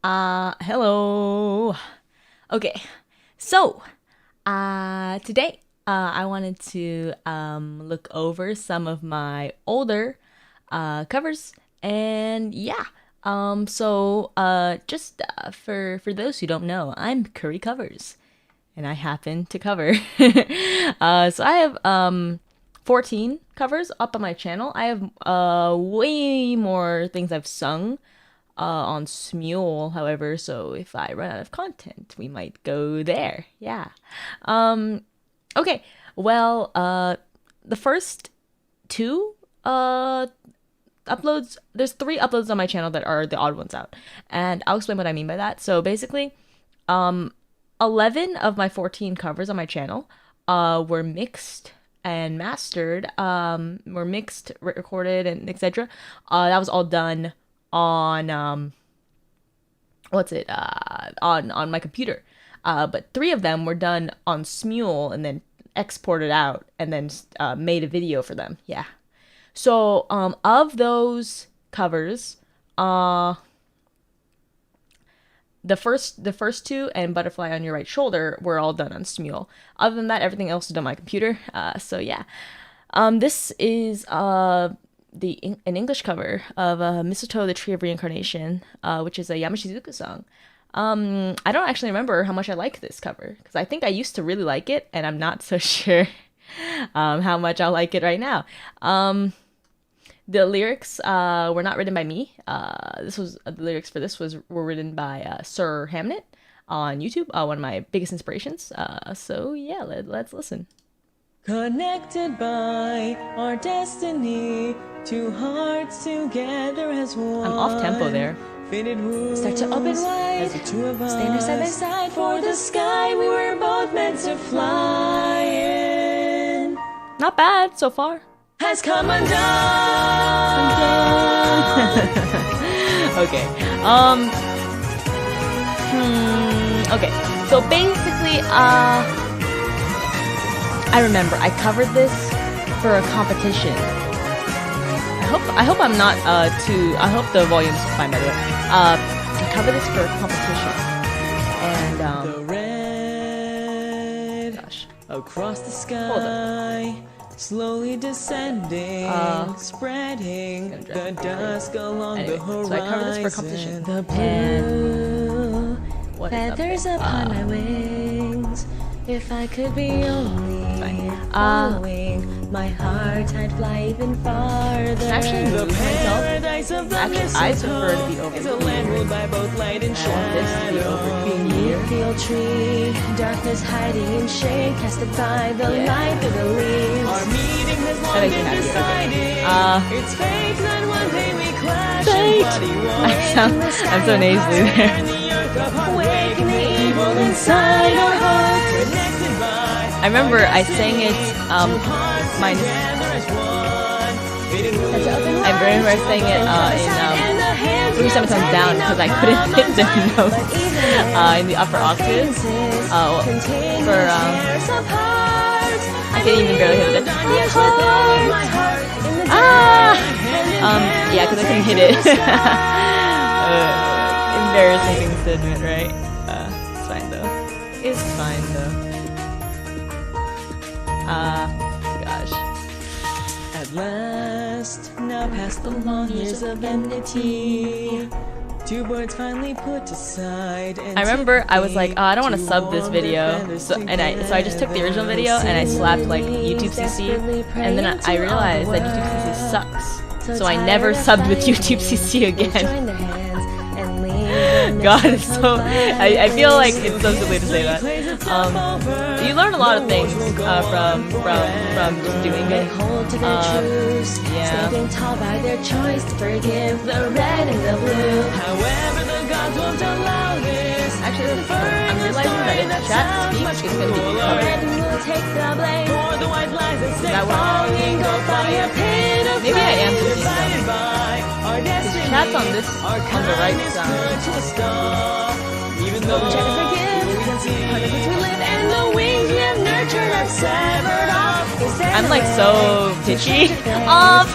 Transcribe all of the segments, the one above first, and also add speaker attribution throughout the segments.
Speaker 1: Hello. Okay, so today I wanted to look over some of my older covers, and yeah. Just for those who don't know, I'm Curry Covers, and I happen to cover. So I have 14 covers up on my channel. I have way more things I've sung on Smule, however, so if I run out of content, we might go there. Yeah. Okay. Well, the first two uploads, there's three uploads on my channel that are the odd ones out, and I'll explain what I mean by that. So basically, 11 of my 14 covers on my channel were mixed and mastered, were mixed, recorded, and etc. That was all done on on my computer. But three of them were done on Smule and then exported out and then made a video for them. Yeah. So of those covers, the first two and Butterfly on Your Right Shoulder were all done on Smule. Other than that, everything else is done on my computer. So yeah. This is an English cover of Mistletoe, the Tree of Reincarnation, which is a Yamashizuka song. I don't actually remember how much I like this cover, because I think I used to really like it, and I'm not so sure how much I'll like it right now. The lyrics were not written by me. The lyrics for this were written by Sir Hamnet on YouTube, one of my biggest inspirations. So yeah, let's listen.
Speaker 2: Connected by our destiny, two hearts together as one.
Speaker 1: I'm off tempo there.
Speaker 2: Start to open wide, stand side by side for the sky. We were both meant to fly in.
Speaker 1: Not bad so far.
Speaker 2: Has come undone.
Speaker 1: Okay. Okay. So basically, I remember I covered this for a competition. I hope I'm not too. I hope the volume's fine, by the way. I covered this for a competition, and
Speaker 2: the red
Speaker 1: gosh,
Speaker 2: across the sky, slowly descending, spreading the dusk along
Speaker 1: anyway,
Speaker 2: the horizon.
Speaker 1: so I covered this for a competition.
Speaker 2: The blue
Speaker 1: feathers
Speaker 2: upon my wings. If I could be only following my heart, I'd fly even farther.
Speaker 1: Actually,
Speaker 2: the paradise of the
Speaker 1: I prefer to be over
Speaker 2: is a land ruled by both light and shadow. Beneath the old tree, darkness hiding in shade, casted by the light through the leaves. Our meeting has long been decided. It's fate that one day we clash.
Speaker 1: I'm so nasally there.
Speaker 2: Awaken the evil inside our hearts.
Speaker 1: I remember I sang it, I remember I sang it in 3 semitones down because I couldn't hit the notes in the upper octaves. I can't even barely hit it. Yeah, because I couldn't hit it. Embarrassing things to admit, right? It's fine though. It's fine though. Gosh.
Speaker 2: At last, now past the long years of enmity, two birds finally put aside. And
Speaker 1: I remember I was like, oh, I don't want to sub this video, so I just took the original video and I slapped like YouTube CC, and then I realized that YouTube CC sucks, so I never subbed with YouTube CC again. God, it's so. I feel like it's so silly to say that. You learn a lot of things from doing it. Yeah.
Speaker 2: Tall by their choice to forgive the red and the blue. However, the gods won't allow this.
Speaker 1: Actually, I'm realizing that if chat speaks, it's going to be covered.
Speaker 2: For the white lies that stay
Speaker 1: That
Speaker 2: longing go by a pin of
Speaker 1: maybe I am confused.
Speaker 2: decided by our destiny.
Speaker 1: Chat's on the right side.
Speaker 2: Even though chat is a gift, we can see part of which we live, and the wings we have nurtured are severed off.
Speaker 1: I'm like so pitchy. Off.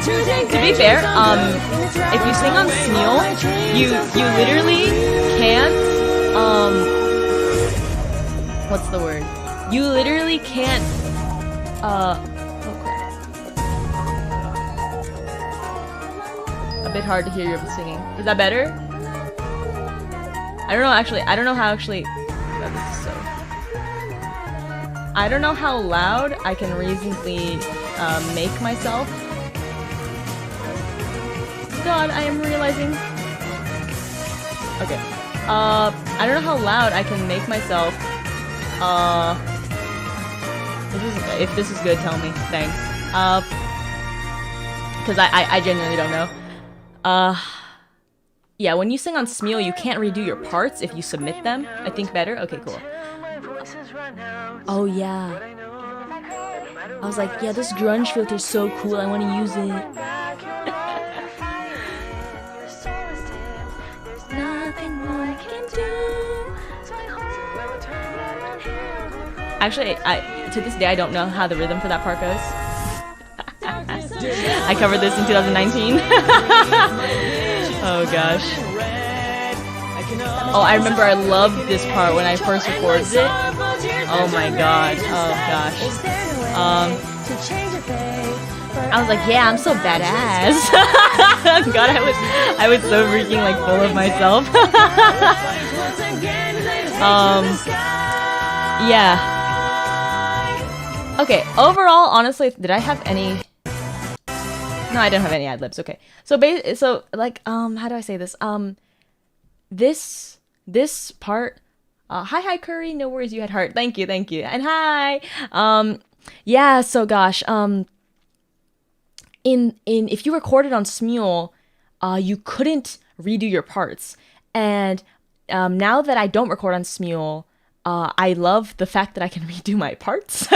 Speaker 1: God. To be fair, if you sing on Smule, you literally can't, what's the word? You literally can't, oh crap. A bit hard to hear you singing. Is that better? I don't know actually, I don't know how actually, oh, this is so... I don't know how loud I can reasonably make myself. God, I am realizing. Okay. I don't know how loud I can make myself. If this is good, tell me. Thanks. Because I genuinely don't know. Yeah, when you sing on Smule, you can't redo your parts if you submit them. I think better? Okay, cool. Oh, yeah. I was like, yeah, this grunge filter is so cool, I want to use it. Actually, to this day, I don't know how the rhythm for that part goes. I covered this in 2019. Oh gosh. Oh, I remember I loved this part when I first recorded it. Oh my god. Oh gosh. I was like, yeah, I'm so badass. God, I was so freaking like full of myself. Yeah. Okay, overall, honestly, did I have any... No, I didn't have any ad-libs, okay. So, like, how do I say this? This part... hi, Curry, no worries, you had heart. Thank you. And hi! Yeah, so gosh, if you recorded on Smule, you couldn't redo your parts. And now that I don't record on Smule, I love the fact that I can redo my parts.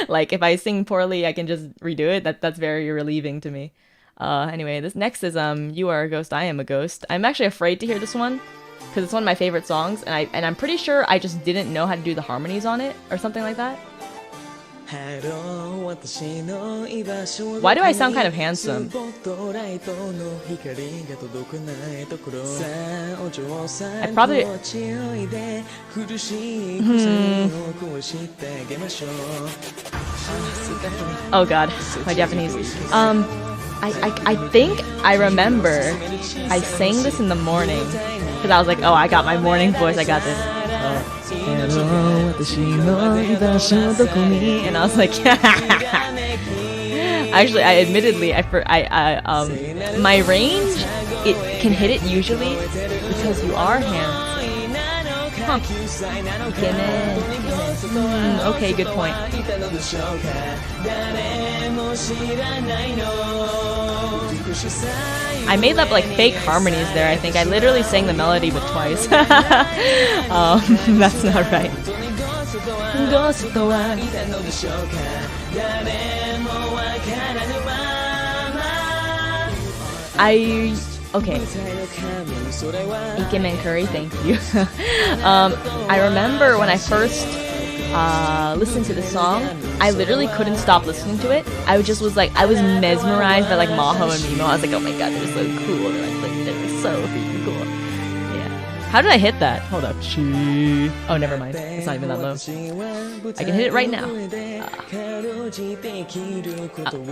Speaker 1: Like, if I sing poorly, I can just redo it. That's very relieving to me. Anyway, this next is You Are a Ghost, I Am a Ghost. I'm actually afraid to hear this one, because it's one of my favorite songs, and I'm pretty sure I just didn't know how to do the harmonies on it, or something like that. Why do I sound kind of handsome? I probably... Oh god, my Japanese. I think I remember I sang this in the morning, because I was like, oh, I got my morning voice, I got this. And I was like, actually, I admittedly, my range, it can hit it usually because you are handsome. Huh. Okay, good point. I made up like fake harmonies there, I think. I literally sang the melody but twice. That's not right. Okay. Ikemen Curry, thank you. I remember when I first listened to the song, I literally couldn't stop listening to it. I was mesmerized by like Maho and Mimo. I was like, oh my god, they're so cool. They're so freaking cool. Yeah. How did I hit that? Hold up. Oh, never mind. It's not even that low. I can hit it right now.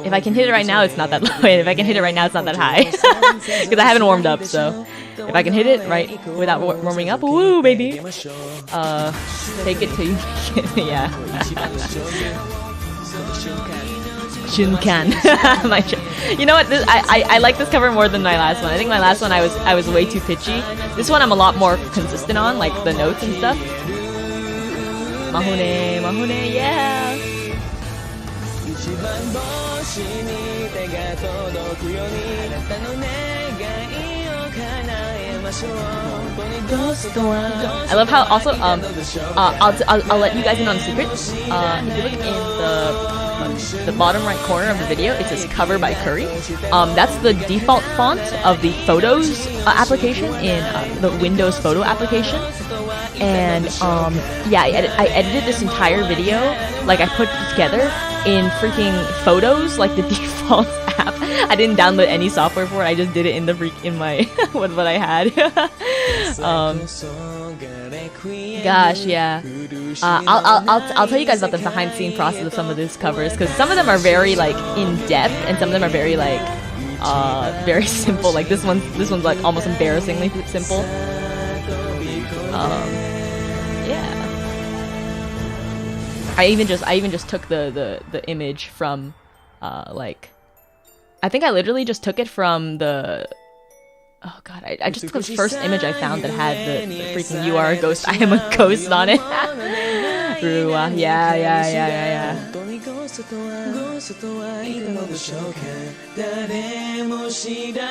Speaker 1: If I can hit it right now, it's not that low. If I can hit it right now, it's not that high. Because I haven't warmed up, so if I can hit it right without warming up, woo, baby. Take it till you make it. Yeah. Shunkan. You know what? I like this cover more than my last one. I think my last one I was way too pitchy. This one I'm a lot more consistent on, like the notes and stuff. Mahone, Mahone, yeah. I love how also I'll let you guys in on a secret. If you look in the bottom right corner of the video, it says cover by Curry. That's the default font of the Photos application in the Windows Photo application. And yeah, I edited this entire video, like I put it together in freaking Photos, like the default app. I didn't download any software for it. I just did it in the in my what I had. Gosh, yeah. I'll tell you guys about the behind the scene process of some of these covers, because some of them are very like in depth and some of them are very like very simple. Like this one's like almost embarrassingly simple. Yeah. I even just took the image from like, I think I literally just took it from the, oh god, I just took the first image I found that had the freaking "You Are a Ghost, I Am a Ghost" on it. Yeah.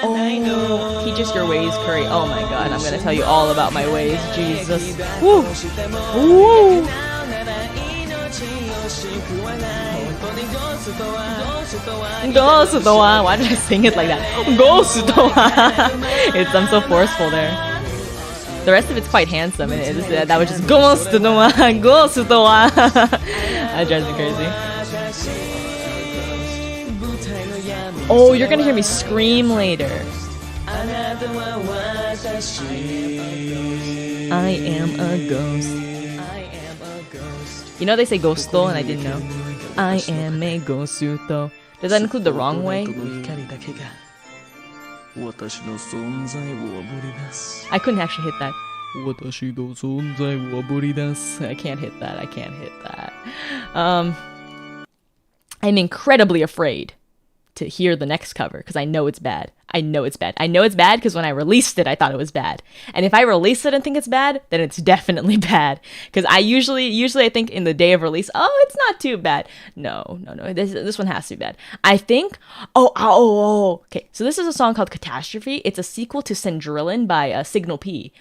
Speaker 1: Oh, Teaches Your Ways, Curry. Oh my god, I'm gonna tell you all about my ways. Jesus. Woo! Woo! Why did I sing it like that? I'm so forceful there. The rest of it's quite handsome, and that was just that drives me crazy. Oh, you're gonna hear me scream later. I am a ghost. You know they say ghosto, and I didn't know. I am a ghostuto. Does that include the wrong way? I couldn't actually hit that. I can't hit that. I'm incredibly afraid to hear the next cover because I know it's bad. I know it's bad because when I released it, I thought it was bad. And if I release it and think it's bad, then it's definitely bad. Because I usually I think in the day of release, oh, it's not too bad. No. This one has to be bad. I think. Okay. So this is a song called Catastrophe. It's a sequel to Cendrillon by Signal P,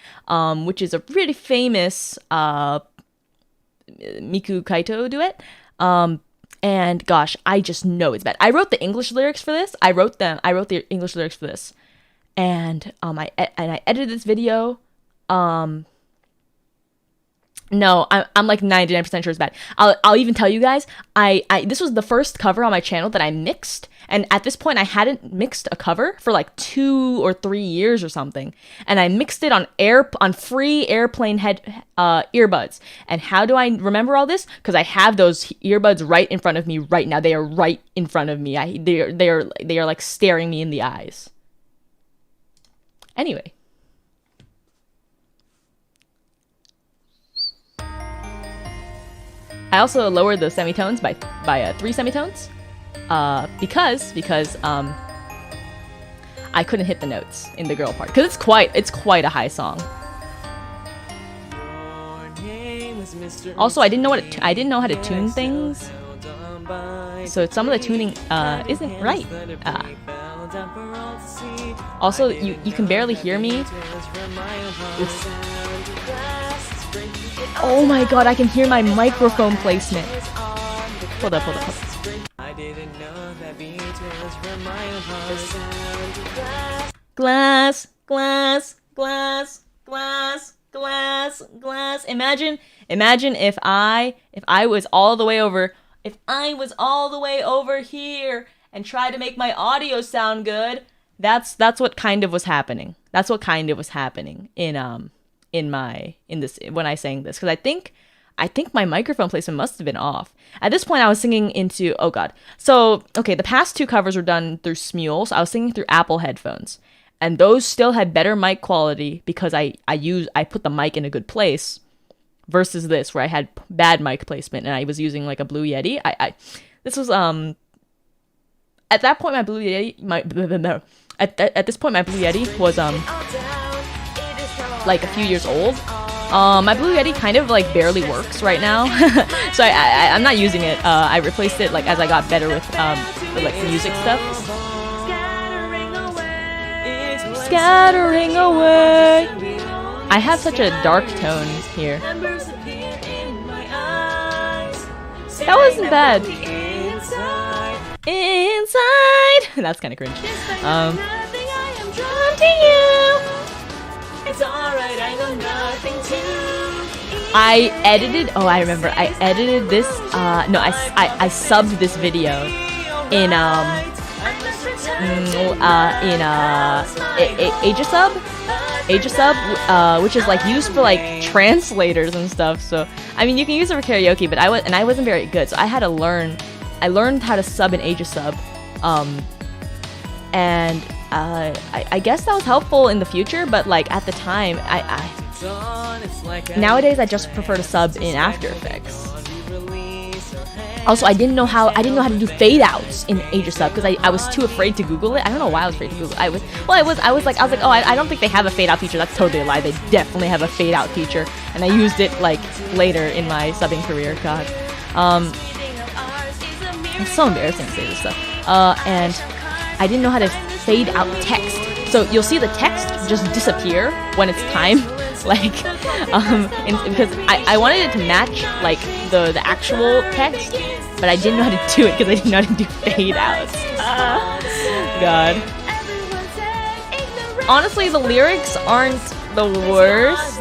Speaker 1: which is a really famous Miku Kaito duet. And gosh, I just know it's bad. I wrote the English lyrics for this. I wrote the English lyrics for this, and I edited this video. No, I'm like 99% sure it's bad. I'll even tell you guys. This was the first cover on my channel that I mixed, and at this point I hadn't mixed a cover for like 2 or 3 years or something, and I mixed it on free airplane earbuds. And how do I remember all this? Because I have those earbuds right in front of me right now. They are right in front of me. They are like staring me in the eyes. Anyway. I also lowered the semitones by 3 semitones, because I couldn't hit the notes in the girl part, because it's quite a high song. Also, I didn't know how to tune things, so some of the tuning isn't right. Also, you can barely hear me. Oh my god, I can hear my microphone placement. Hold up. Glass. Imagine if I was all the way over, here and tried to make my audio sound good. That's what kind of was happening. That's what kind of was happening in this when I sang this, because I think my microphone placement must have been off. At this point I was singing into, oh god. So, okay, the past 2 covers were done through Smule, so I was singing through Apple headphones. And those still had better mic quality because I put the mic in a good place, versus this where I had bad mic placement and I was using like a Blue Yeti. This was at that point my Blue Yeti at this point my Blue Yeti was like a few years old. My Blue Yeti kind of like barely works right now, so I'm not using it. I replaced it like as I got better with like music stuff. Scattering away. I have such a dark tone here. That wasn't bad. Inside. That's kind of cringe. To you. It's alright, I know nothing to. I remember I edited this, I subbed this video in which is like used for like translators and stuff. So I mean, you can use it for karaoke, but I wasn't very good, so I had to learn. I learned how to sub in Aegisub, and I guess that was helpful in the future. But like at the time, nowadays I just prefer to sub in After Effects. Also, I didn't know how to do fade outs in Aegisub because I was too afraid to Google it. I don't know why I was afraid to Google it. I was like, oh, I don't think they have a fade out feature. That's totally a lie. They definitely have a fade out feature, and I used it like later in my subbing career. God, it's so embarrassing to say this stuff. And I didn't know how to fade out text. So you'll see the text just disappear when it's time, like, because I wanted it to match like the actual text, but I didn't know how to do it because I didn't know how to do fade outs. God. Honestly, the lyrics aren't the worst.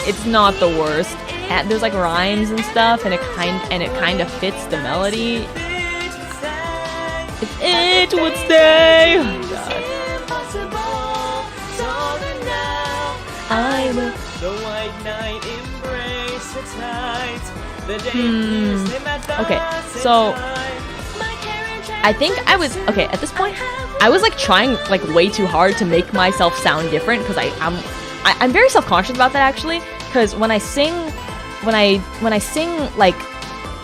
Speaker 1: It's not the worst. There's like rhymes and stuff, and it kind of fits the melody. If it would stay. Oh, God. I will. Okay, so I think I was okay at this point. I was like trying like way too hard to make myself sound different because I'm very self-conscious about that actually. Because when I sing like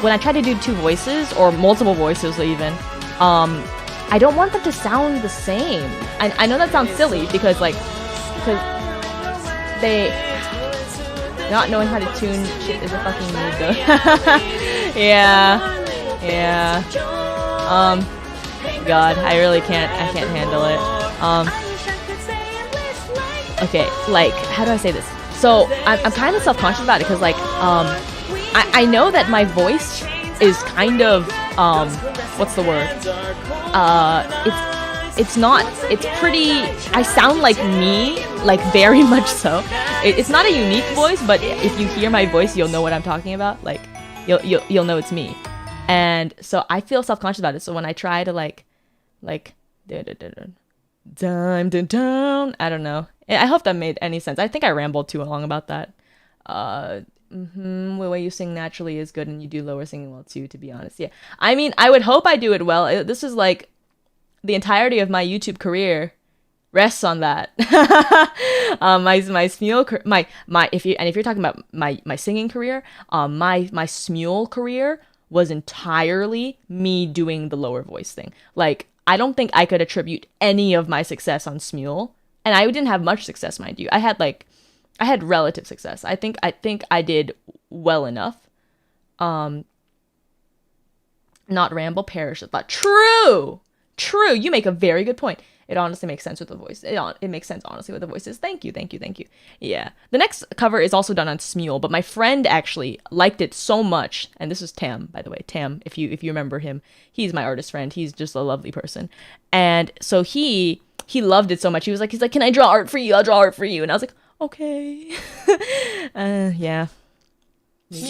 Speaker 1: when I try to do two voices or multiple voices even, I don't want them to sound the same. I know that sounds silly because they not knowing how to tune shit is a fucking mood though. yeah. God, I really can't handle it. Okay, like how do I say this? So I'm kind of self-conscious about it because like I know that my voice is kind of what's the word? It's pretty, I sound like me, like very much so. It's not a unique voice, but if you hear my voice, you'll know what I'm talking about. Like, you'll know it's me. And so I feel self-conscious about it. So when I try to like, down, I don't know. I hope that made any sense. I think I rambled too long about that. The way you sing naturally is good, and you do lower singing well too, to be honest. Yeah. I mean, I would hope I do it well. This is like the entirety of my YouTube career rests on that. My Smule, if you're talking about my singing career, my Smule career was entirely me doing the lower voice thing. Like, I don't think I could attribute any of my success on Smule, and I didn't have much success, mind you. I had relative success. I think I did well enough. Not ramble, perish the thought. True. You make a very good point. It honestly makes sense with the voice. It makes sense honestly with the voices. Thank you. Yeah. The next cover is also done on Smule, but my friend actually liked it so much. And this is Tam, by the way. Tam, if you remember him, he's my artist friend. He's just a lovely person. And so he loved it so much. He's like, can I draw art for you? I'll draw art for you. And I was like, okay. Yeah. It's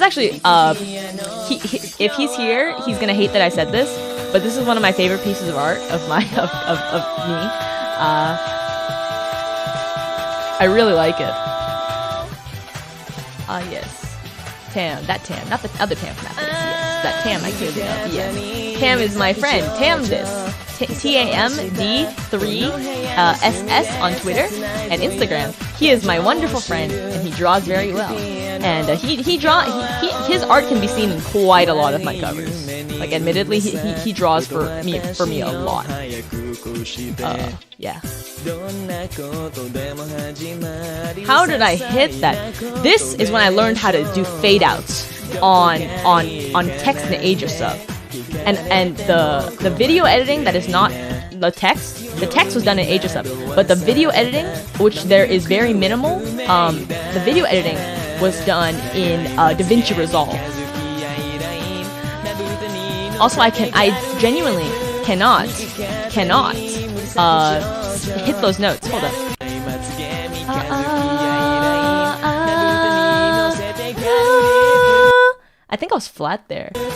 Speaker 1: actually, if he's here, he's gonna hate that I said this, but this is one of my favorite pieces of art of me. I really like it. Yes. Tam, not the other Tam from After This. Yes, that Tam I clearly know. Yes. Tam is my friend. Tamdis. TAMD3SS on Twitter and Instagram. He is my wonderful friend, and he draws very well. And his art can be seen in quite a lot of my covers. Like, admittedly, he draws for me a lot. Yeah. How did I hit that? This is when I learned how to do fade outs on text in Aegisub. And the video editing that is not the text was done in Aegisub, but the video editing, which there is very minimal, the video editing was done in DaVinci Resolve. Also, I genuinely cannot hit those notes. Hold up. was flat there. Gosh.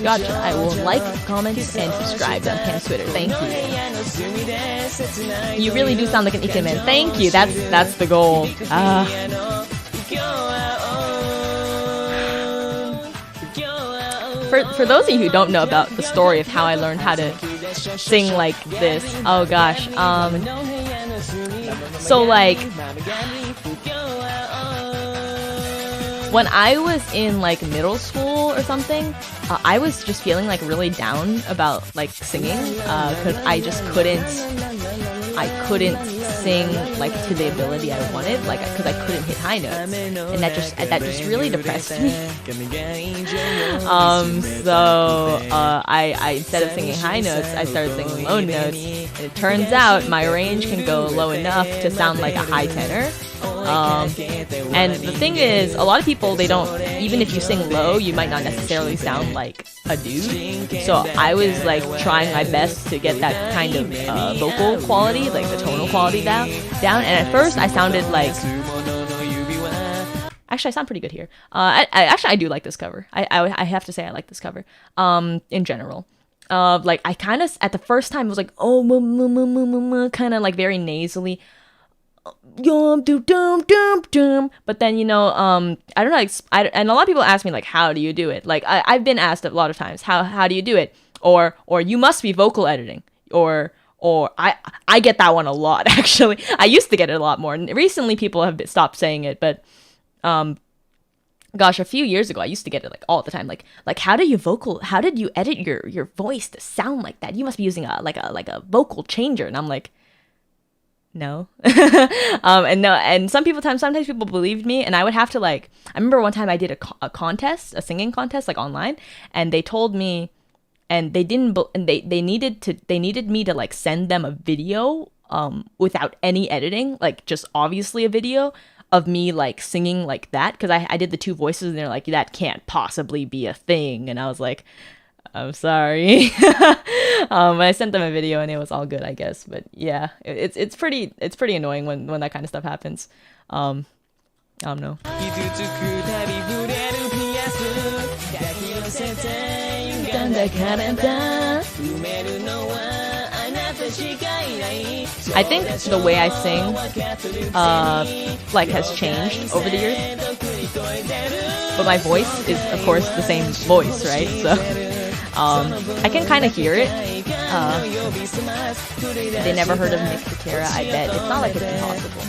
Speaker 1: Gotcha. I will like, comment, and subscribe on Cam's Twitter. Thank you. You really do sound like an ikemen. Thank you. That's the goal. For those of you who don't know about the story of how I learned how to sing like this, oh gosh, so like when I was in like middle school or something, I was just feeling like really down about like singing because I just couldn't sing like to the ability I wanted, like because I couldn't hit high notes, and that just really depressed me. So I instead of singing high notes, I started singing low notes, and it turns out my range can go low enough to sound like a high tenor. And the thing is, a lot of people, they don't, even if you sing low, you might not necessarily sound like a dude. So I was like trying my best to get that kind of vocal quality, like the tonal quality down. And at first I sounded like, actually I sound pretty good here. I do like this cover. I have to say I like this cover. In general. Like I kind of, at the first time it was like, kind of like very nasally. But then, you know, I don't know, and a lot of people ask me like, how do you do it? Like I've been asked a lot of times, how do you do it? Or you must be vocal editing, or I get that one a lot. Actually, I used to get it a lot more, and recently people have stopped saying it, but gosh, a few years ago I used to get it like all the time, like how did you edit your voice to sound like that? You must be using a vocal changer. And I'm like, no. And sometimes people believed me, and I would have to like, I remember one time I did a contest, a singing contest, like online, and they told me, and they needed me to like send them a video without any editing, like just obviously a video of me like singing like that, because I did the two voices, and they're like, that can't possibly be a thing. And I was like, I'm sorry. I sent them a video and it was all good, I guess. But yeah, it's pretty annoying when that kind of stuff happens. I don't know. I think the way I sing like has changed over the years. But my voice is of course the same voice, right? So I can kind of hear it. They never heard of Nick Takera, I bet. It's not like it's impossible.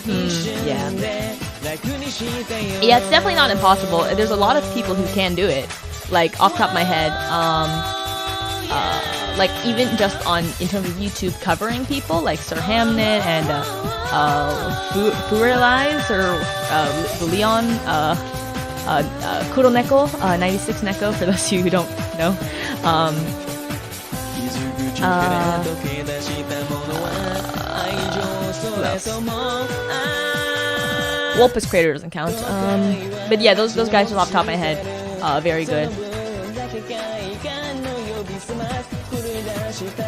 Speaker 1: Yeah, it's definitely not impossible. There's a lot of people who can do it. Like, off the top of my head, like, even just in terms of YouTube covering people, like Sir Hamnet and Furelize, or Leon, Kuroneko, 96 Neko, for those of you who don't know. Wolpus Creator doesn't count. But yeah, those guys just off the top of my head, very good.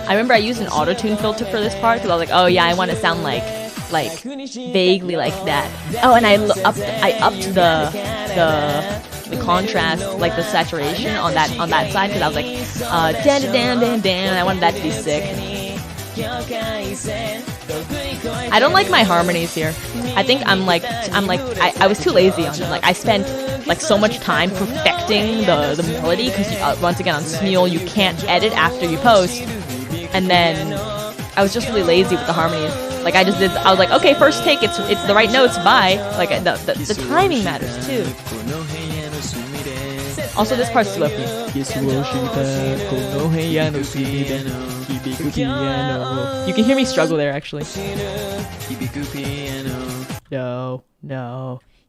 Speaker 1: I remember I used an auto-tune filter for this part because I was like, oh yeah, I want to sound like vaguely like that. Oh, and I upped the contrast, like the saturation on that side, because I was like, and I wanted that to be sick. I don't like my harmonies here. I think I was too lazy on them. Like, I spent like so much time perfecting the melody, because once again on Smule you can't edit after you post, and then I was just really lazy with the harmonies. Like, I was like, okay, first take, it's the right notes, bye. Like, the timing matters too. Also, this part's slow. You can hear me struggle there, actually. No.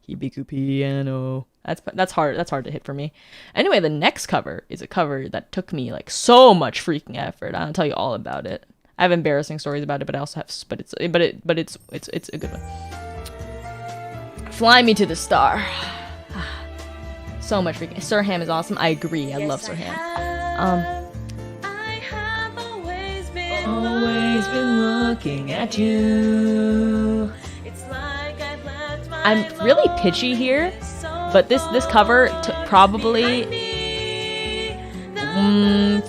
Speaker 1: Hibiku piano. That's hard to hit for me. Anyway, the next cover is a cover that took me like so much freaking effort. I'll tell you all about it. I have embarrassing stories about it, but I also have it's a good one. Fly Me to the Star. So much freaking. Sir Ham is awesome. I agree. I love Sir Ham.
Speaker 2: I have always been
Speaker 1: looking at you.
Speaker 2: It's like I've left my
Speaker 1: I'm really pitchy here, but this cover probably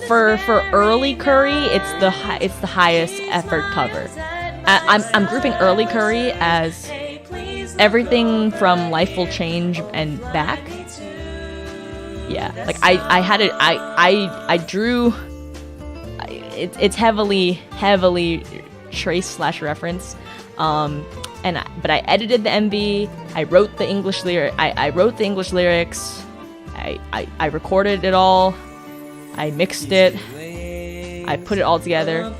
Speaker 1: for early Curry, it's the highest effort cover. I'm grouping early Curry as everything from Life Will Change and back. Yeah, like I had it. I drew. It's heavily trace / reference. But I edited the MV. I wrote the English lyric. I wrote the English lyrics. I recorded it all. I mixed it. I put it all together.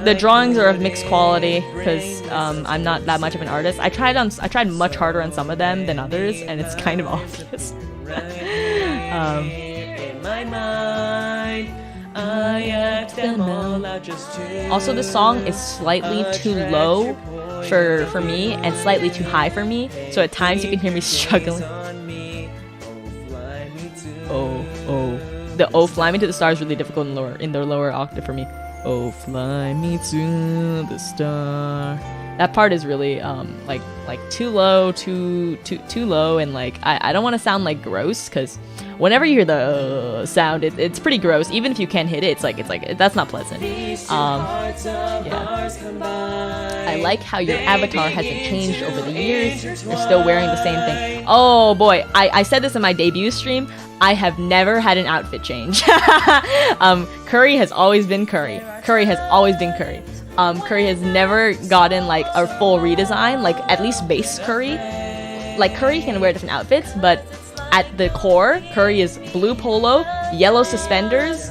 Speaker 1: The drawings are of mixed quality because I'm not that much of an artist. I tried much harder on some of them than others, and it's kind of obvious. Also, the song is slightly too low for me and slightly too high for me, so at times you can hear me struggling. The "Oh Fly Me to the Star" is really difficult in the lower octave for me. Oh, fly me to the star. That part is really like too low, too low, and like I don't want to sound like gross, because whenever you hear the sound, it's pretty gross. Even if you can't hit it, it's like that's not pleasant. Yeah. I like how your avatar hasn't changed over the years. You're still wearing the same thing. Oh boy, I said this in my debut stream. I have never had an outfit change. Curry has always been Curry. Curry has always been Curry. Curry has never gotten like a full redesign, like at least base Curry. Like Curry can wear different outfits, but at the core, Curry is blue polo, yellow suspenders,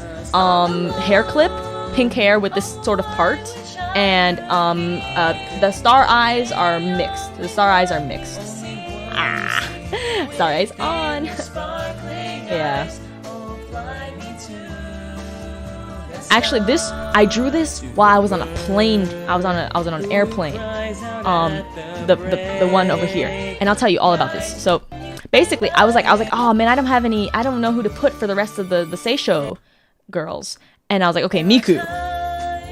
Speaker 1: hair clip, pink hair with this sort of part, and the star eyes are mixed. Star eyes on. Yeah. Actually, I drew this while I was on a plane. I was on an airplane. The one over here, and I'll tell you all about this. So, basically, I was like, oh man, I don't know who to put for the rest of the Seisho girls, and I was like, okay, Miku.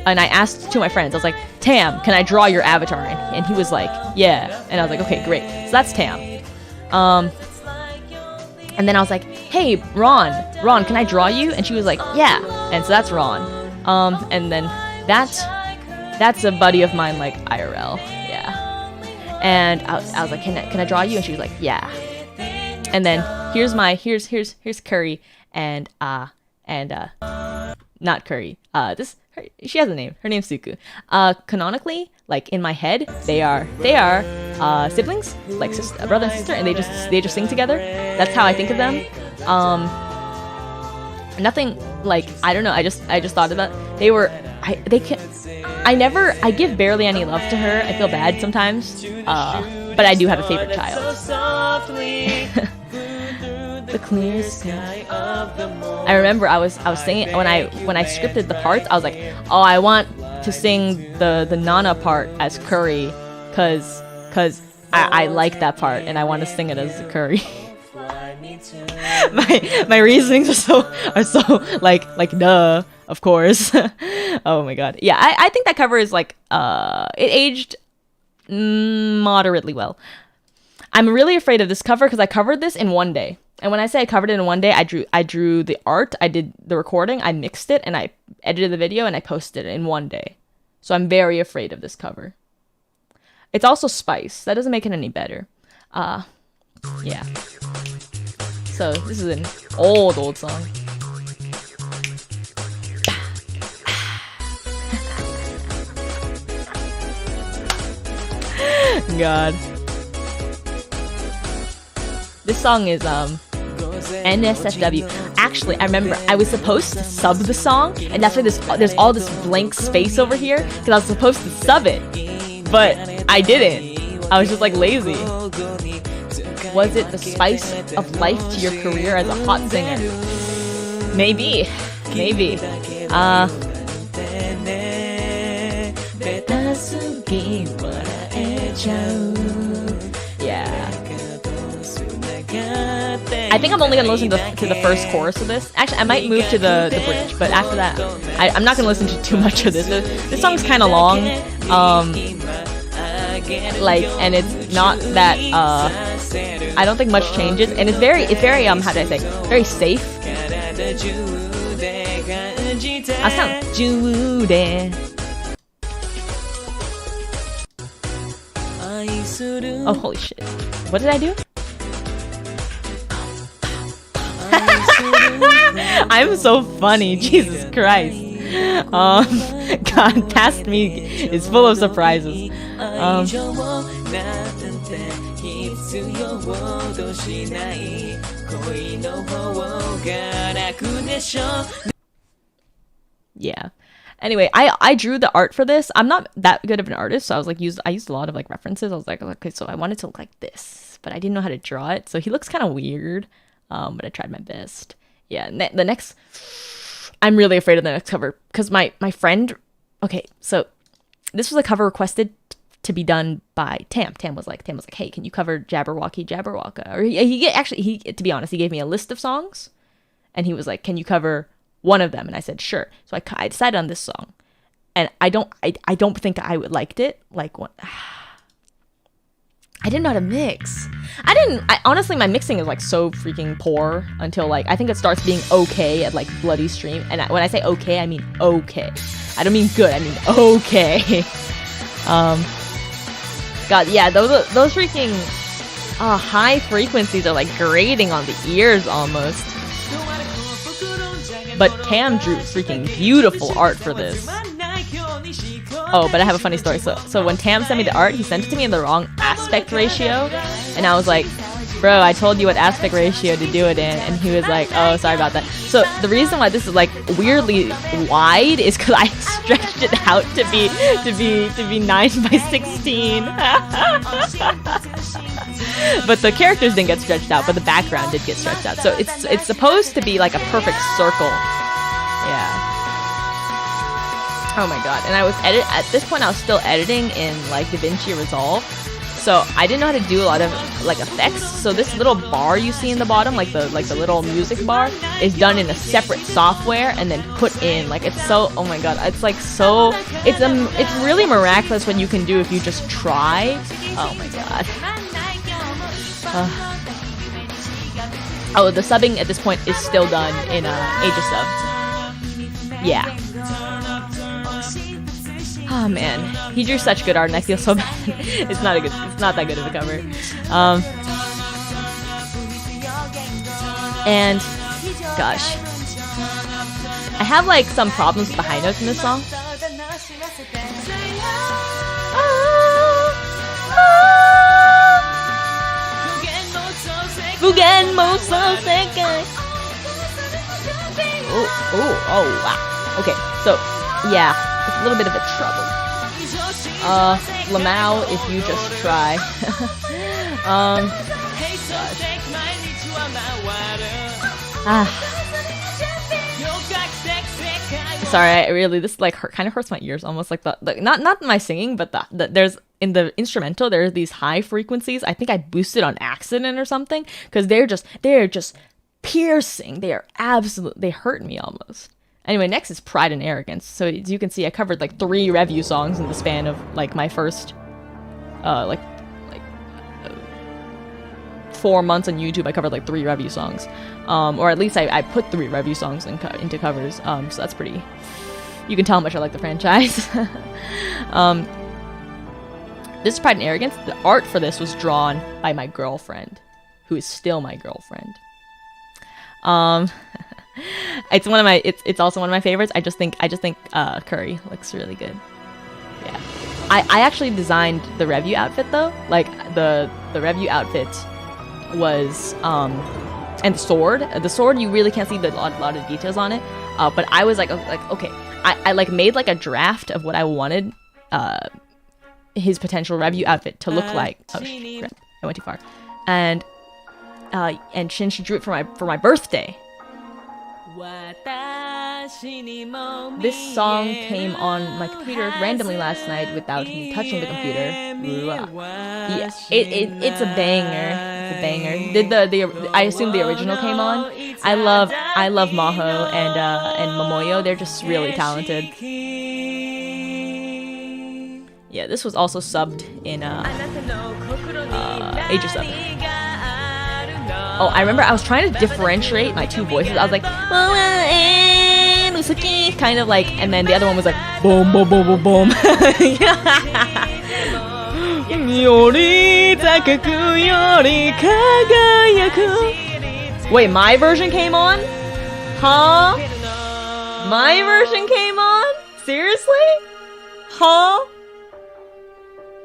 Speaker 1: And I asked two of my friends, I was like, Tam, can I draw your avatar? And he was like, yeah. And I was like, okay, great. So that's Tam. And then I was like, hey, Ron, can I draw you? And she was like, yeah. And so that's Ron. And then that's a buddy of mine, like IRL. Yeah. And I was like, can I draw you? And she was like, yeah. And then here's Curry and not Curry. She has a name. Her name's Suku. Canonically, like in my head, they are siblings, like brother and sister, and they just sing together. That's how I think of them. Nothing like, I don't know. I just thought about I give barely any love to her. I feel bad sometimes. But I do have a favorite child. The clear sky of the morning. I remember I was singing when I scripted the parts. I was like, oh, I want to sing the Nana part as Curry, cause I like that part and I want to sing it as Curry. my reasonings are so like duh, of course. Oh my god, yeah. I think that cover is like it aged moderately well. I'm really afraid of this cover because I covered this in one day. And when I say I covered it in one day, I drew the art, I did the recording, I mixed it, and I edited the video, and I posted it in one day. So I'm very afraid of this cover. It's also Spice. That doesn't make it any better. Yeah. So this is an old song. God. This song is NSFW. Actually, I remember I was supposed to sub the song, and that's why there's all this blank space over here, because I was supposed to sub it, but I didn't. I was just like lazy. Was it the spice of life to your career as a hot singer? Maybe. Yeah. I think I'm only gonna listen to the first chorus of this. Actually, I might move to the bridge, but after that, I'm not gonna listen to too much of this. This song's kind of long, like, and it's not that I don't think much changes, and it's very how do I say, very safe. I sound Jude. Oh, holy shit. What did I do? I'm so funny, Jesus Christ. God, Past Me is full of surprises. Yeah. Anyway, I drew the art for this. I'm not that good of an artist, so I was like, I used a lot of like references. I was like, okay, so I wanted to look like this, but I didn't know how to draw it. So he looks kind of weird, but I tried my best. Yeah, the next, I'm really afraid of the next cover because my friend, okay, so this was a cover requested to be done by Tam. Tam was like, hey, can you cover Jabberwocky Jabberwocka? Or he to be honest, he gave me a list of songs, and he was like, can you cover one of them? And I said, sure. So I decided on this song, and I don't think I would liked it. Like what? I didn't know how to mix. Honestly, my mixing is like so freaking poor until like, I think it starts being okay at like Bloody Stream. And when I say okay, I mean okay. I don't mean good, I mean okay. God, yeah, those freaking high frequencies are like grating on the ears almost. But Tam drew freaking beautiful art for this. Oh, but I have a funny story. So when Tam sent me the art, he sent it to me in the wrong aspect ratio. And I was like, bro, I told you what aspect ratio to do it in. And he was like, oh, sorry about that. So the reason why this is like weirdly wide is because I stretched it out to be 9 by 16. But the characters didn't get stretched out, but the background did get stretched out. So it's supposed to be like a perfect circle. Yeah. Oh my god. And at this point I was still editing in like DaVinci Resolve. So I didn't know how to do a lot of like effects. So this little bar you see in the bottom, like the little music bar, is done in a separate software and then put in. Like it's so, oh my god, it's like so, it's really miraculous what you can do if you just try. Oh my god. Oh, the subbing at this point is still done in Aegis. Yeah. Oh man, he drew such good art, and I feel so bad. It's not that good of a cover. And gosh, I have like some problems with the high notes in this song. Oh, wow. Okay, so yeah. It's a little bit of a trouble. Lamau, if you just try. Sorry, this like kind of hurts my ears. Almost like the not my singing, but there's in the instrumental there are these high frequencies. I think I boosted on accident or something because they're just piercing. They hurt me almost. Anyway, next is Pride and Arrogance. So as you can see, I covered like 3 review songs in the span of like my first 4 months on YouTube. I covered like 3 review songs, or at least I put 3 review songs into covers. So that's pretty. You can tell how much I like the franchise. This is Pride and Arrogance. The art for this was drawn by my girlfriend, who is still my girlfriend. It's one of my. It's also one of my favorites. I just think Curry looks really good. Yeah, I actually designed the review outfit though. Like the review outfit was and the sword. The sword you really can't see a lot of details on it. But I was like okay, I like made like a draft of what I wanted his potential review outfit to look like. Oh crap, I went too far. And Shinji drew it for my birthday. This song came on my computer randomly last night without me touching the computer. Yeah, it's a banger. It's a banger. I assume the original came on. I love Maho and Momoyo. They're just really talented. Yeah, this was also subbed in Aegis 7. Oh, I remember I was trying to differentiate my two voices. I was like, kind of like, and then the other one was like, boom, boom, boom, boom, boom. Wait, my version came on? Huh? My version came on? Seriously? Huh?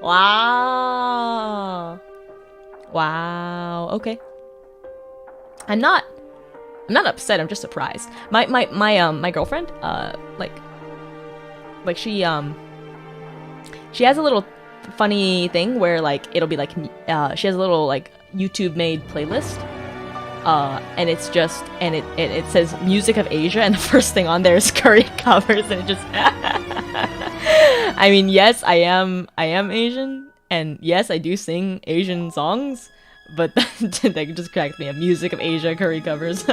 Speaker 1: Wow. Wow. Okay. I'm not upset. I'm just surprised. My girlfriend, like she has a little funny thing where like it'll be like she has a little like YouTube made playlist. And it's just, and it says music of Asia, and the first thing on there is curry covers, and it just I mean, yes, I am Asian, and yes, I do sing Asian songs, but that just cracked me up. Music of Asia, curry covers.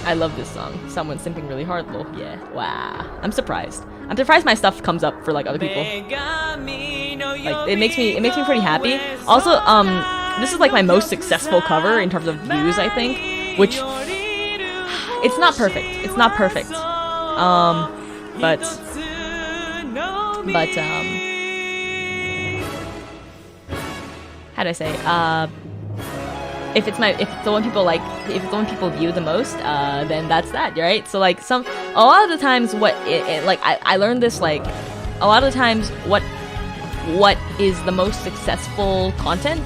Speaker 1: I love this song. Someone's simping really hard, lol. Yeah. Wow. I'm surprised my stuff comes up for like other people. Like it makes me pretty happy. Also, this is like my most successful cover in terms of views, I think, which it's not perfect. It's not perfect. But how do I say? If it's the one people like, if it's the one people view the most, then that's that, right? So like a lot of the times like I learned this, like a lot of the times what is the most successful content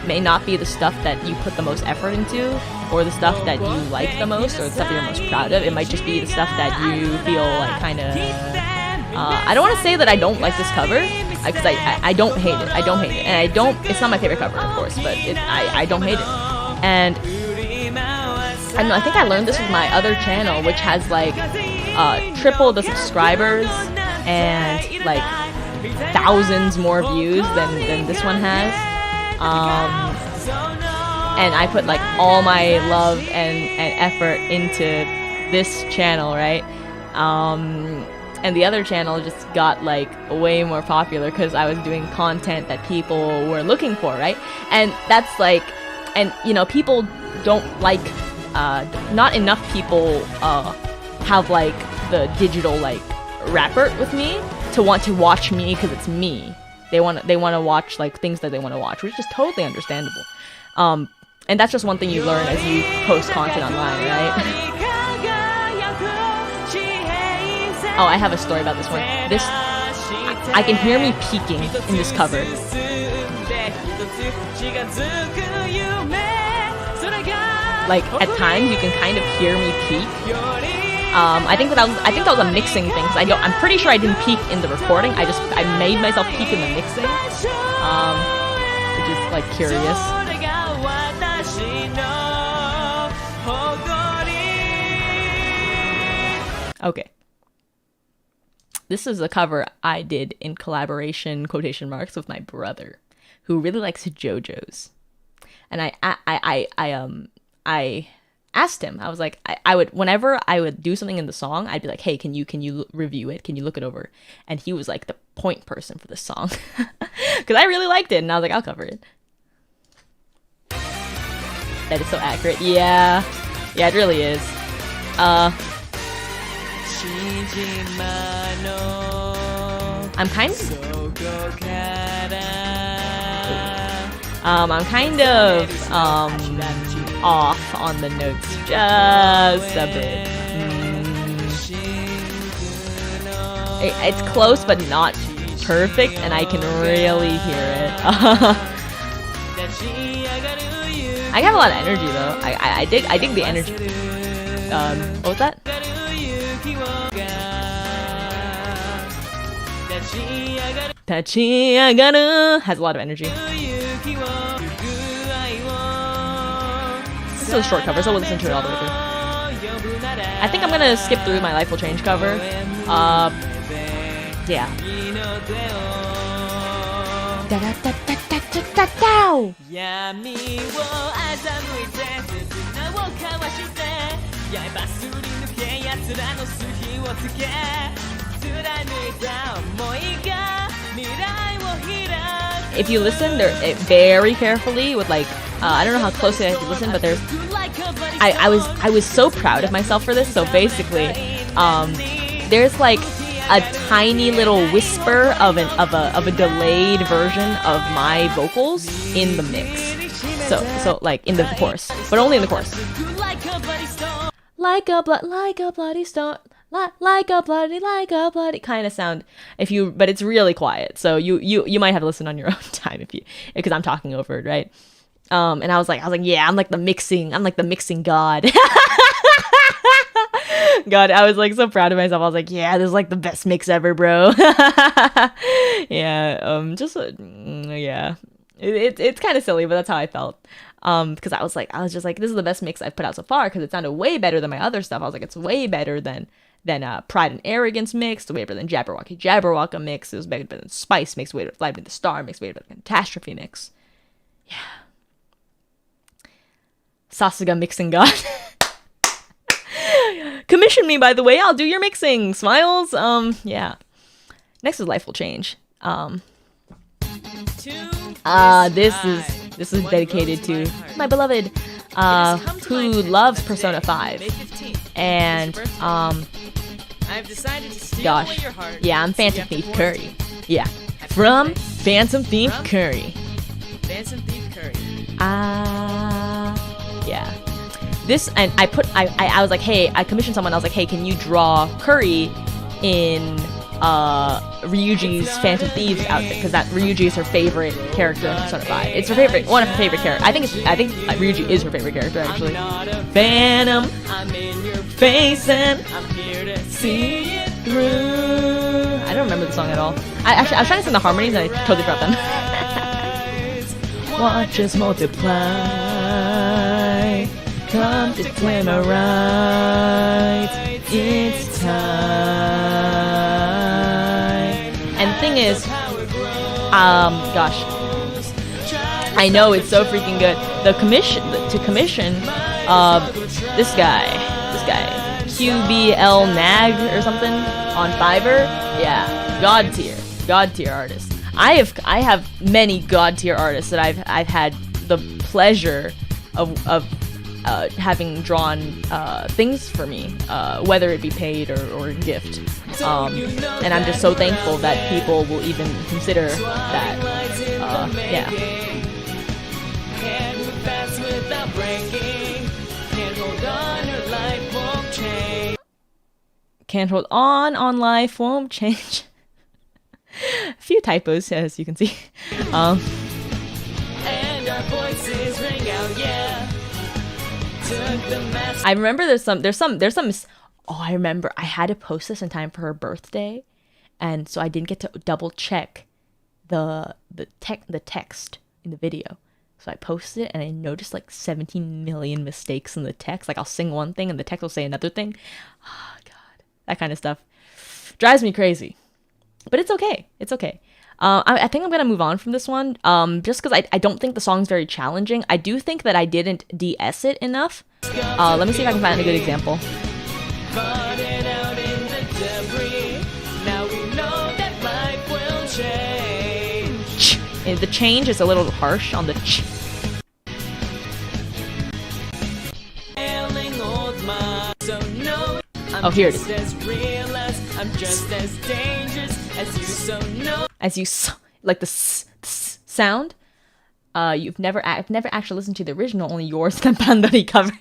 Speaker 1: may not be the stuff that you put the most effort into, or the stuff that you like the most, or the stuff you're most proud of. It might just be the stuff that you feel like kind of I don't want to say that I don't like this cover, because I don't hate it. I don't hate it, and it's not my favorite cover, of course, but I don't hate it. And I don't know, I think I learned this with my other channel, which has like triple the subscribers and like thousands more views than this one has. And I put like all my love and effort into this channel, right? And the other channel just got like way more popular because I was doing content that people were looking for, right? And that's like, and you know, people don't like, not enough people have like the digital like wrapper with me to want to watch me because it's me. They want to watch like things that they want to watch, which is totally understandable. And that's just one thing you learn as you post content online, right? Oh, I have a story about this one. I can hear me peeking in this cover. Like at times you can kind of hear me peek. I think that was a mixing thing. I'm pretty sure I didn't peek in the recording. I made myself peek in the mixing, which is like curious. Okay. This is a cover I did in collaboration, quotation marks, with my brother, who really likes JoJo's. And I asked him. I was like, I would, whenever I would do something in the song, I'd be like, hey, can you review it? Can you look it over? And he was like the point person for the song, because I really liked it, and I was like, I'll cover it. That is so accurate. Yeah, it really is. I'm kind of off on the notes just a bit. It's close but not perfect, and I can really hear it. I have a lot of energy though. I dig the energy. What was that? Tachiagaru has a lot of energy. This is a short cover, so we'll listen to it all the way through. I think I'm gonna skip through my Life Will Change cover. Yeah. If you listen very carefully with like I don't know how closely I have to listen, but there's I was so proud of myself for this. So basically, there's like a tiny little whisper of a delayed version of my vocals in the mix. So like in the chorus, but only in the chorus. Like a bloody stone, like a bloody kind of sound. But it's really quiet. So you might have to listen on your own time because I'm talking over it, right? And I was like, yeah, I'm like the mixing god. God, I was like so proud of myself. I was like, yeah, this is like the best mix ever, bro. Yeah, yeah. It's kind of silly, but that's how I felt. Because I was just like, this is the best mix I've put out so far, because it sounded way better than my other stuff. I was like, it's way better than Pride and Arrogance mix, way better than Jabberwocka mix. It was better than Spice mix, way better than Fly Me to the Star mix, way better than Catastrophe mix. Yeah. Sasuga mixing god. Commission me, by the way. I'll do your mixing. Smiles. Yeah. Next is Life Will Change. This is dedicated to my beloved, who loves Persona 5. And gosh, yeah, I'm Phantom Thief Curry. Yeah, from Phantom Thief Curry. Yeah. This, and I was like, hey, I commissioned someone. I was like, hey, can you draw Curry in Ryuji's Phantom Thieves outfit, because that Ryuji is her favorite character in Persona 5. It's her favorite, one of her favorite characters. I think Ryuji is her favorite character, actually. Phantom, I'm in your face and I'm here to see it through. I don't remember the song at all. I was trying to sing the harmonies and I totally forgot them. Watch us multiply. Come to claim our rights. It's time. And the thing is, gosh, I know it's so freaking good. To commission, this guy, QBL Nag or something on Fiverr. Yeah, god tier artist. I have many god tier artists that I've had the pleasure of having drawn things for me, whether it be paid or gift, and I'm just so thankful that people will even consider that. Yeah. Can't hold on, life won't change. A few typos, as you can see. And our voices ring out, yeah. I remember there's some. Oh, I remember I had to post this in time for her birthday, and so I didn't get to double check the text in the video. So I posted it, and I noticed like 17 million mistakes in the text. Like I'll sing one thing, and the text will say another thing. Oh God, that kind of stuff drives me crazy. But it's okay. It's okay. I think I'm going to move on from this one, just because I don't think the song's very challenging. I do think that I didn't DS it enough. Let me see if I can find a good example. The change is a little harsh on the ch. Oh, here it is. As you like the sound. I've never actually listened to the original, only yours Pandori cover.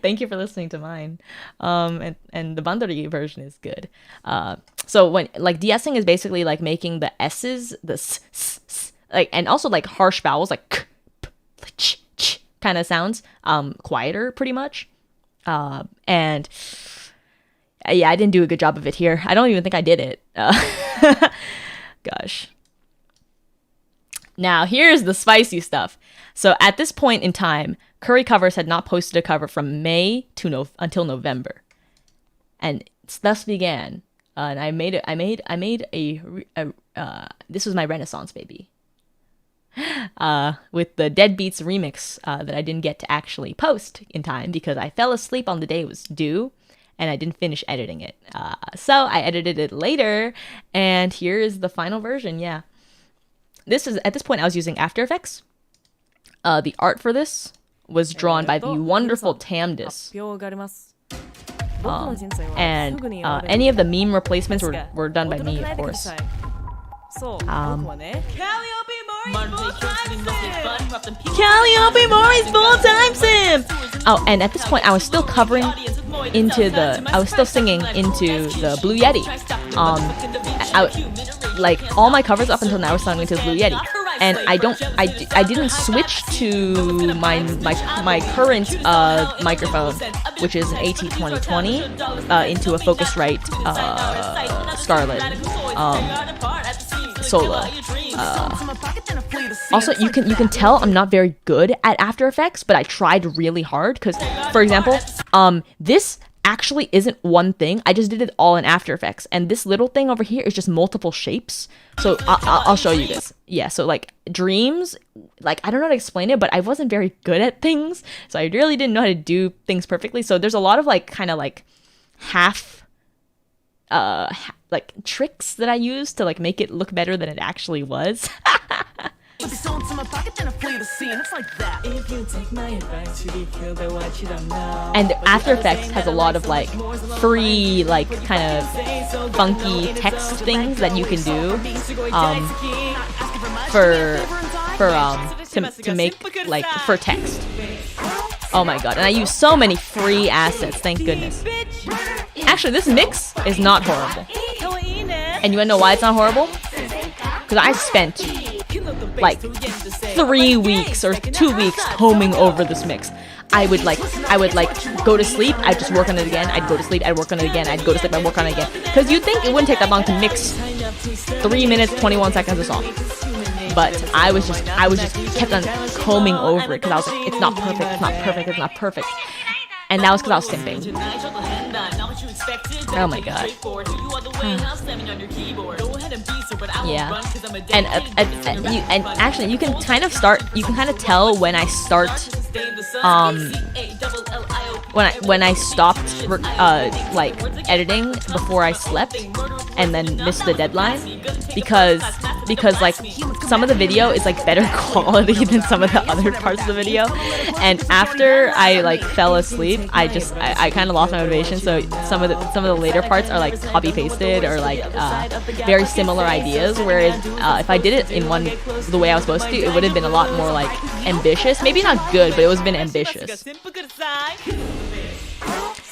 Speaker 1: Thank you for listening to mine. And the Bandori version is good. So when like de-essing is basically like making the S's the s like, and also like harsh vowels like k, p, ch, kind of sounds quieter pretty much. And yeah, I didn't do a good job of it here. I don't even think I did it. Gosh. Now, here's the spicy stuff. So at this point in time, Curry Covers had not posted a cover from May to until November. And thus began. And I made this was my Renaissance baby. With the Deadbeats remix that I didn't get to actually post in time because I fell asleep on the day it was due and I didn't finish editing it. So I edited it later, and here is the final version. Yeah, at this point I was using After Effects, The art for this was drawn by the wonderful Tamdis. And any of the meme replacements were done by me, of course. Calliope Mori's full-time simp! Oh, and at this point, I was still covering I was still singing into the Blue Yeti. Like, all my covers up until now were sung into the Blue Yeti. And I didn't switch to my current microphone, which is an AT2020, into a Focusrite Scarlett Solo. Also, you can tell I'm not very good at After Effects, but I tried really hard because, for example, this actually isn't one thing. I just did it all in After Effects, and this little thing over here is just multiple shapes. So I'll show you this. Yeah, so like dreams, like I don't know how to explain it, but I wasn't very good at things, so I really didn't know how to do things perfectly. So there's a lot of like kind of like half like tricks that I used to like make it look better than it actually was. And After Effects has a lot of like free, like kind of funky text things that you can do to make like for text. Oh my god, and I use so many free assets, thank goodness. Actually, this mix is not horrible. And you wanna know why it's not horrible? Because I spent like 3 weeks or 2 weeks combing over this mix. I would go to sleep, I'd just work on it again, I'd go to sleep, I'd work on it again, I'd go to sleep, I'd work on it again. Because you'd think it wouldn't take that long to mix 3 minutes, 21 seconds of song. But I was just kept on combing over it because I was like, it's not perfect, it's not perfect, it's not perfect. And that was because I was simping. Oh my god. Yeah. And actually, you can kind of tell when I start, when I stopped like editing before I slept and then missed the deadline, because like some of the video is like better quality than some of the other parts of the video, and after I like fell asleep, I kind of lost my motivation. So some of the later parts are like copy pasted or like very similar ideas, whereas if I did it in the way I was supposed to, it would have been a lot more like ambitious. Maybe not good, but it would have been ambitious.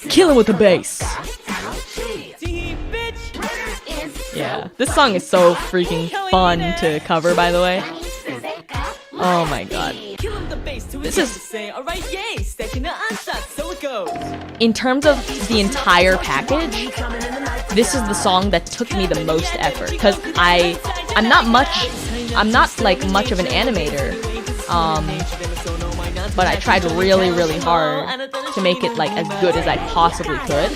Speaker 1: Kill him with the bass. Yeah, this song is so freaking fun to cover, by the way. Oh my god. This is... In terms of the entire package, this is the song that took me the most effort, because I'm not like much of an animator, but I tried really, really hard to make it like as good as I possibly could.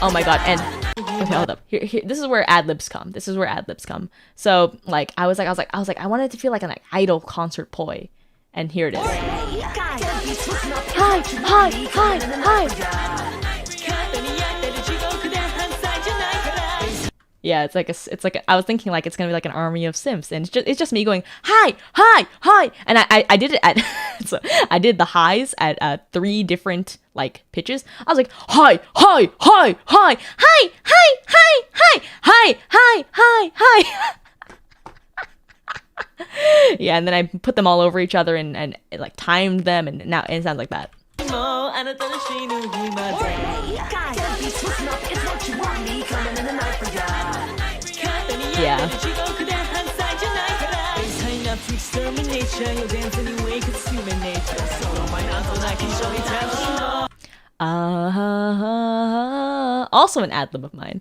Speaker 1: Oh my god, and okay, hold up. Here, this is where ad-libs come. So, like, I was like, I wanted it to feel like an idol concert poi. And here it is. Hi. Yeah, it's like I was thinking like it's gonna be like an army of simps, and it's just me going hi, and I did it at so I did the highs at 3 different like pitches. I was like hi. Yeah, and then I put them all over each other and it, like timed them, and now it sounds like that. Yeah. Also an ad-lib of mine.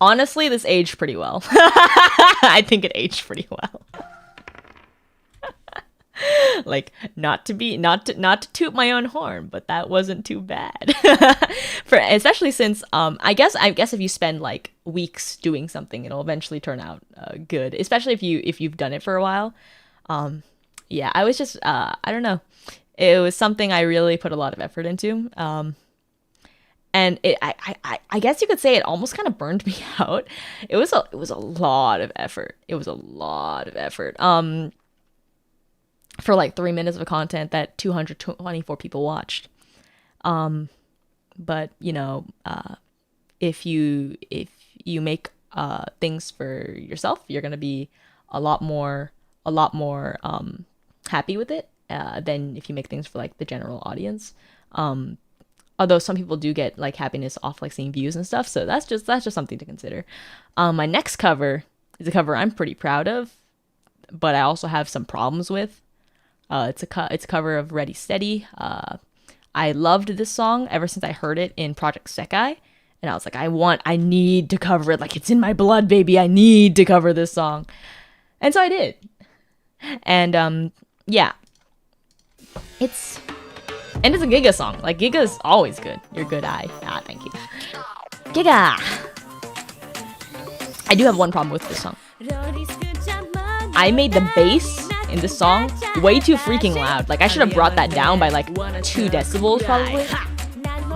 Speaker 1: Honestly, this aged pretty well. I think it aged pretty well. Like, not to toot my own horn, but that wasn't too bad. Especially since I guess if you spend like weeks doing something, it'll eventually turn out good. Especially if you've done it for a while. Yeah, I was just I don't know. It was something I really put a lot of effort into. and I guess you could say it almost kind of burned me out. It was a lot of effort. It was a lot of effort. For like 3 minutes of content that 224 people watched. But you know, if you make things for yourself, you're gonna be a lot more happy with it than if you make things for like the general audience. Although some people do get like happiness off like seeing views and stuff, so that's just something to consider. My next cover is a cover I'm pretty proud of, but I also have some problems with. It's a cover of Ready Steady. I loved this song ever since I heard it in Project Sekai, and I was like, I need to cover it. Like, it's in my blood, baby. I need to cover this song, and so I did. And yeah, it's a Giga song. Like, Giga is always good. You're good, thank you, Giga. I do have one problem with this song. I made the bass in this song way too freaking loud. Like, I should have brought that down by like 2 decibels probably.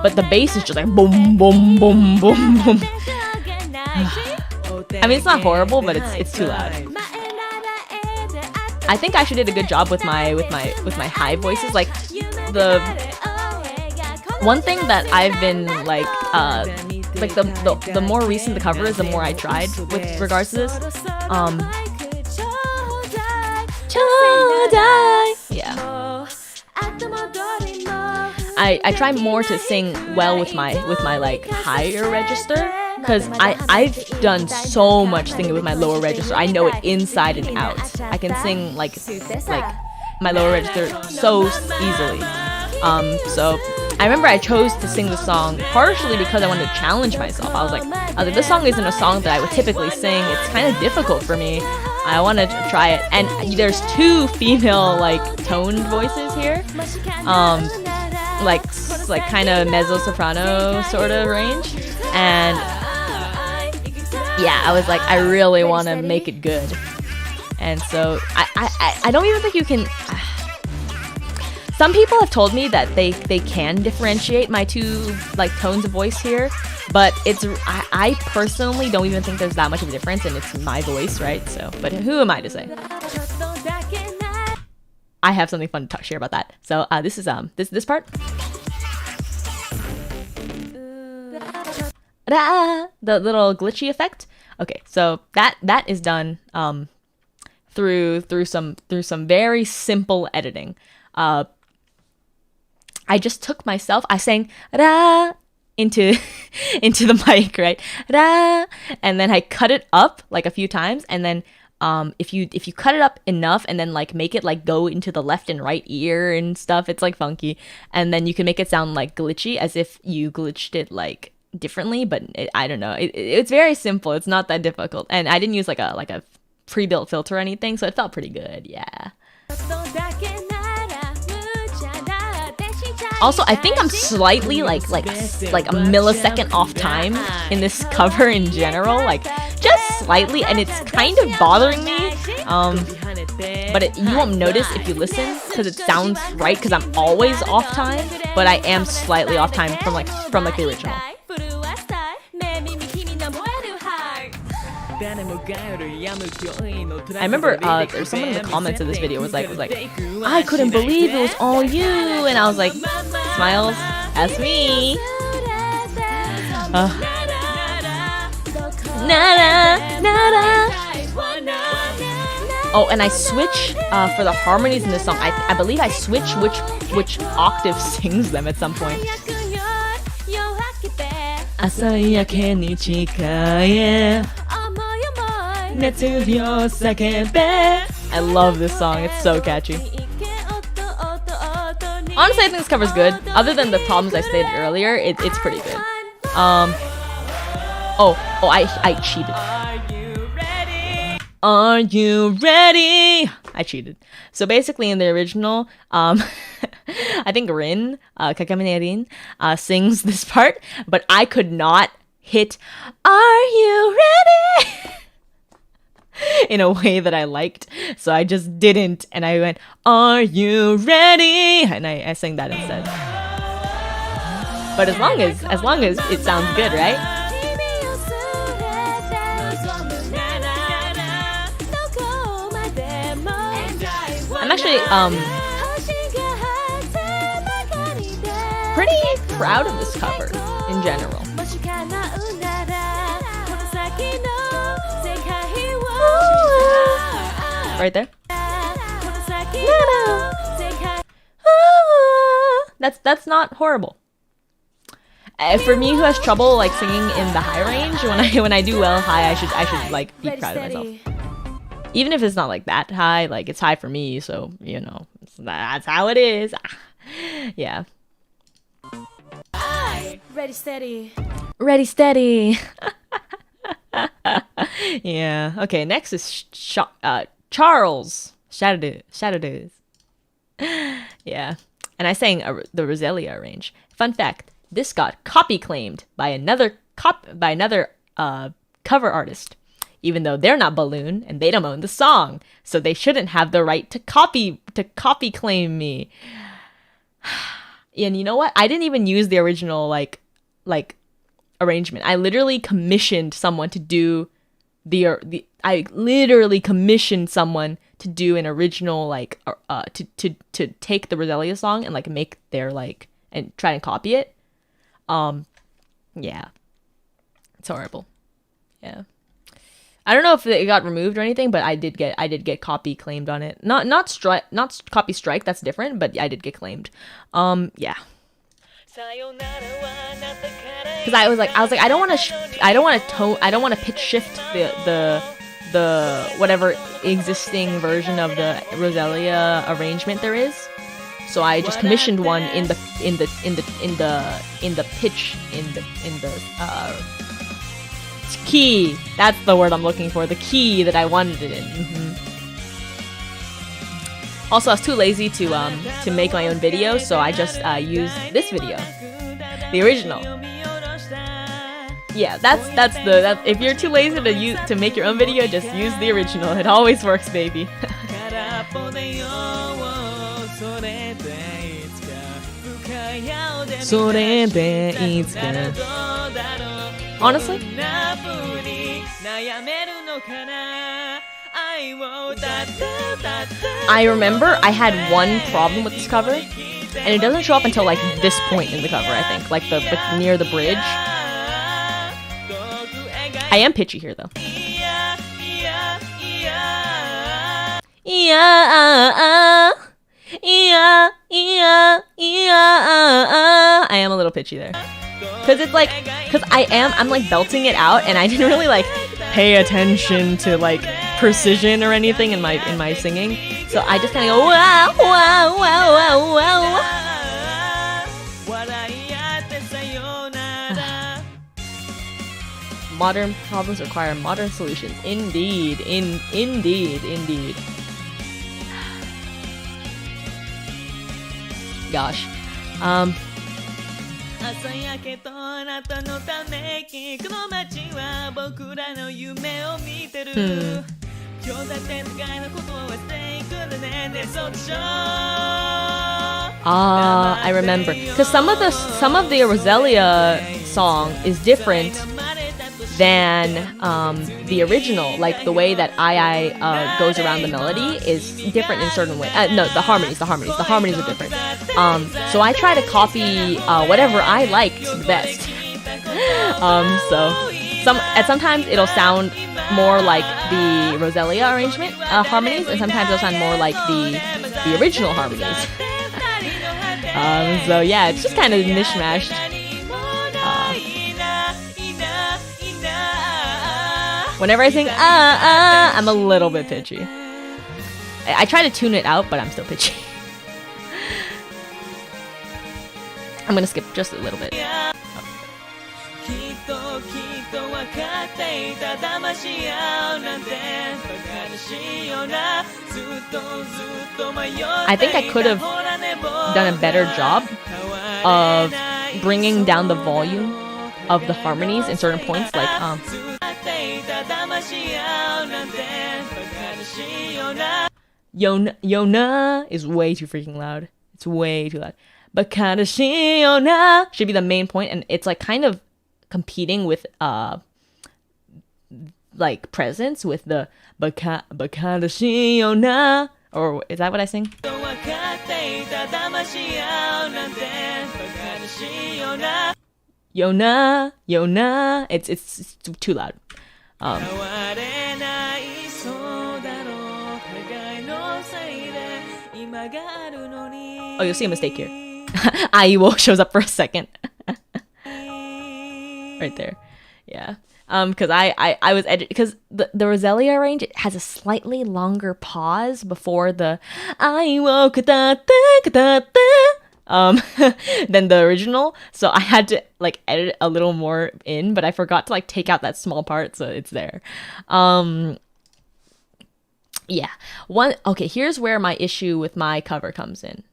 Speaker 1: But the bass is just like boom, boom, boom, boom, boom. I mean, it's not horrible, but it's too loud. I think I should did a good job with my high voices. Like, the one thing that I've been like the more recent the cover is, the more I tried with regards to this. Yeah. I try more to sing well with my like higher register, because I've done so much singing with my lower register. I know it inside and out. I can sing like my lower register so easily. So I remember I chose to sing the song partially because I wanted to challenge myself. I was like, this song isn't a song that I would typically sing. It's kind of difficult for me. I wanted to try it. And there's 2 female like toned voices here. Like kind of mezzo soprano sort of range. And yeah, I was like, I really want to make it good. And so I don't even think you can. Some people have told me that they can differentiate my 2 like tones of voice here, but I personally don't even think there's that much of a difference, and it's my voice, right? So, but who am I to say? I have something fun to share about that. So this is this part. The little glitchy effect. Okay, so that is done through some very simple editing. I just took myself, I sang ra into the mic, right? Ra, and then I cut it up like a few times, and then if you cut it up enough and then like make it like go into the left and right ear and stuff, it's like funky, and then you can make it sound like glitchy as if you glitched it like differently, but I don't know. It's very simple. It's not that difficult, and I didn't use like a pre-built filter or anything, so it felt pretty good. Yeah. Also, I think I'm slightly like a millisecond off time in this cover in general, like just slightly, and it's kind of bothering me. But you won't notice if you listen because it sounds right, because I'm always off time, but I am slightly off time from like the original. I remember there's someone in the comments of this video was like, I couldn't believe it was all you, and I was like, smiles, that's me. Oh, and I switch for the harmonies in this song. I believe I switch which octave sings them at some point. I love this song. It's so catchy. Honestly, I think this cover's good. Other than the problems I stated earlier, it's pretty good. I cheated. Are you ready? I cheated. So basically in the original, I think Rin, Kakamine Rin, sings this part, but I could not hit "Are you ready?" in a way that I liked, so I just didn't, and I went, "Are you ready?" and I sang that instead. But as long as it sounds good, right? I'm actually pretty proud of this cover in general. Right there. That's not horrible. For me, who has trouble like singing in the high range, when I do well high, I should like be proud of myself. Even if it's not like that high, like it's high for me, so you know that's how it is. Yeah.
Speaker 2: Ready, steady.
Speaker 1: Ready, steady. Yeah. Okay. Next is Charles Shadows. Yeah. And I sang the Roselia range. Fun fact: this got copy claimed by another cover artist, even though they're not Balloon and they don't own the song, so they shouldn't have the right to copy claim me. And you know what? I didn't even use the original like arrangement. I literally commissioned someone to do I literally commissioned someone to do an original to take the Roselia song and like make their like and try and copy it. Yeah. It's horrible. Yeah. I don't know if it got removed or anything, but I did get copy claimed on it. Not copy strike, that's different, but I did get claimed. Yeah. Cuz I was like I don't want to pitch shift the whatever existing version of the Roselia arrangement there is. So I just commissioned one in the pitch key. That's the word I'm looking for. The key that I wanted it in. Also, I was too lazy to make my own video, so I just used this video, the original. Yeah, that's if you're too lazy to make your own video, just use the original. It always works, baby. Honestly, I remember I had one problem with this cover, and it doesn't show up until like this point in the cover, I think, like the near the bridge. I am pitchy here though. I am a little pitchy there. Cause I'm like belting it out, and I didn't really like pay attention to like precision or anything in my singing. So I just kind of go wow wow wow wow wow. Modern problems require modern solutions. Indeed, indeed. Gosh. I remember, because some of the Roselia song is different than the original. Like the way that I goes around the melody is different in certain ways. No, the harmonies are different. So I try to copy whatever I liked the best. So sometimes it'll sound more like the Roselia arrangement harmonies, and sometimes it'll sound more like the original harmonies. So yeah, it's just kind of mishmashed. Whenever I sing I'm a little bit pitchy. I try to tune it out, but I'm still pitchy. I'm gonna skip just a little bit. I think I could have done a better job of bringing down the volume of the harmonies in certain points, like Yona is way too freaking loud. It's way too loud. Bakadashiona should be the main point, and it's like kind of competing with like presence with the Bakadashiona, or is that what I sing? Yona, Yona. It's too loud. Oh, you'll see a mistake here. Aiwo shows up for a second. Right there. Yeah. Because I was because the Roselia range, it has a slightly longer pause before the Aiwo than the original, so I had to like edit a little more in, but I forgot to like take out that small part, so it's there. Yeah. Here's where my issue with my cover comes in,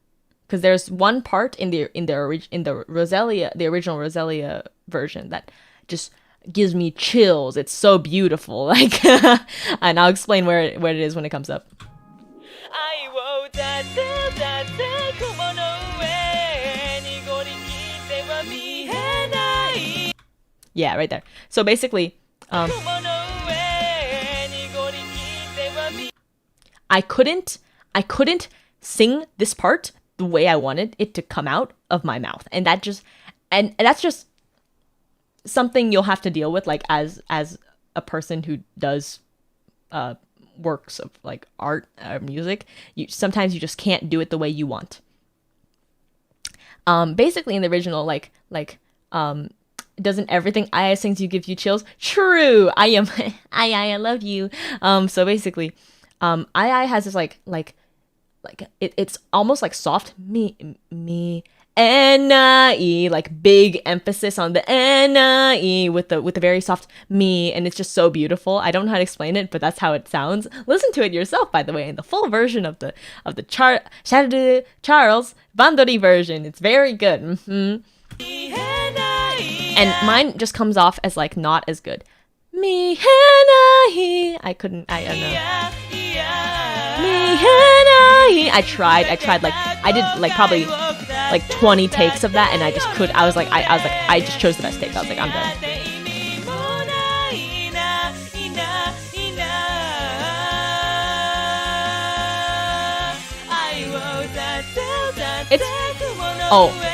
Speaker 1: because there's one part in the Roselia, the original Roselia version, that just gives me chills. It's so beautiful, like, and I'll explain where it is when it comes up. Yeah, right there. So basically, I couldn't sing this part the way I wanted it to come out of my mouth, and that's just something you'll have to deal with, like as a person who does works of like art or music. Sometimes you just can't do it the way you want. Basically in the original, doesn't everything Aya sings you give you chills? True. I am I love you. So basically, Aya has this it's almost like soft me N-I-E, like big emphasis on the N-I-E with the very soft me, and it's just so beautiful. I don't know how to explain it, but that's how it sounds. Listen to it yourself, by the way, in the full version of the Charles Bandori version. It's very good. And mine just comes off as like not as good. Me N-I-E. I don't know. I tried like I did like probably like 20 takes of that, and I just I just chose the best take. I was like, I'm done.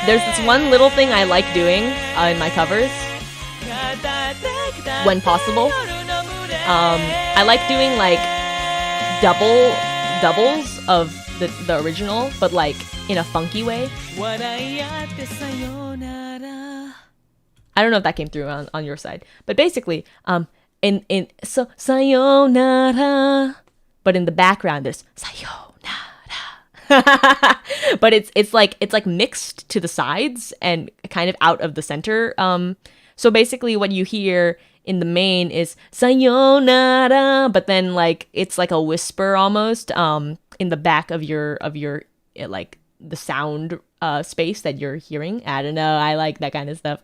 Speaker 1: There's this one little thing I like doing in my covers when possible. I like doing like doubles of the original, but like in a funky way. I don't know if that came through on your side, but basically, so sayonara, but in the background there's sayonara. But it's like mixed to the sides and kind of out of the center. So basically what you hear in the main is sayonara, but then like it's like a whisper almost in the back of your like the sound space that you're hearing. I don't know, I like that kind of stuff.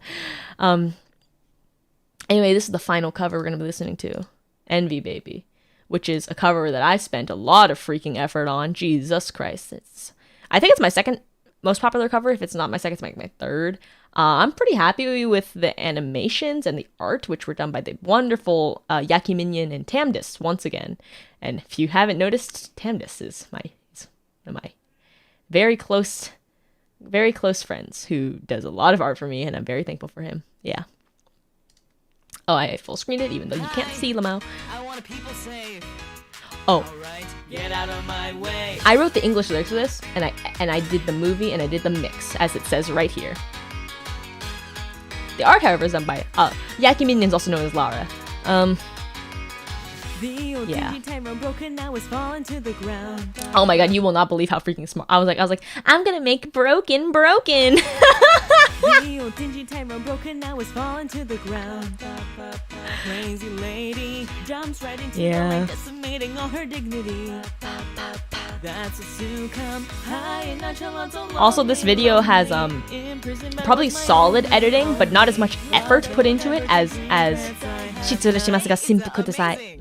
Speaker 1: Anyway, this is the final cover we're gonna be listening to, Envy Baby, which is a cover that I spent a lot of freaking effort on. Jesus Christ. I think it's my second most popular cover. If it's not my second, it's like my third. I'm pretty happy with the animations and the art, which were done by the wonderful Yaki Minion and Tamdis once again. And if you haven't noticed, Tamdis is one of my very close friends who does a lot of art for me, and I'm very thankful for him. Yeah. Oh, I full screened it, even though you can't see Lamau. I want a people save. Oh. Right, get out of my way. I wrote the English lyrics for this, and I did the movie, and I did the mix, as it says right here. The art, however, is done by Yaki Minion, also known as Lara. Yeah. Oh my god, you will not believe how freaking smart. I was like, I'm gonna make broken. The old dingy tightrope broken, now is falling to the ground. Crazy lady jumps right into the light, decimating all her dignity. Also, this video has probably solid editing, but not as much effort put into it as 失礼しますが、simpleください。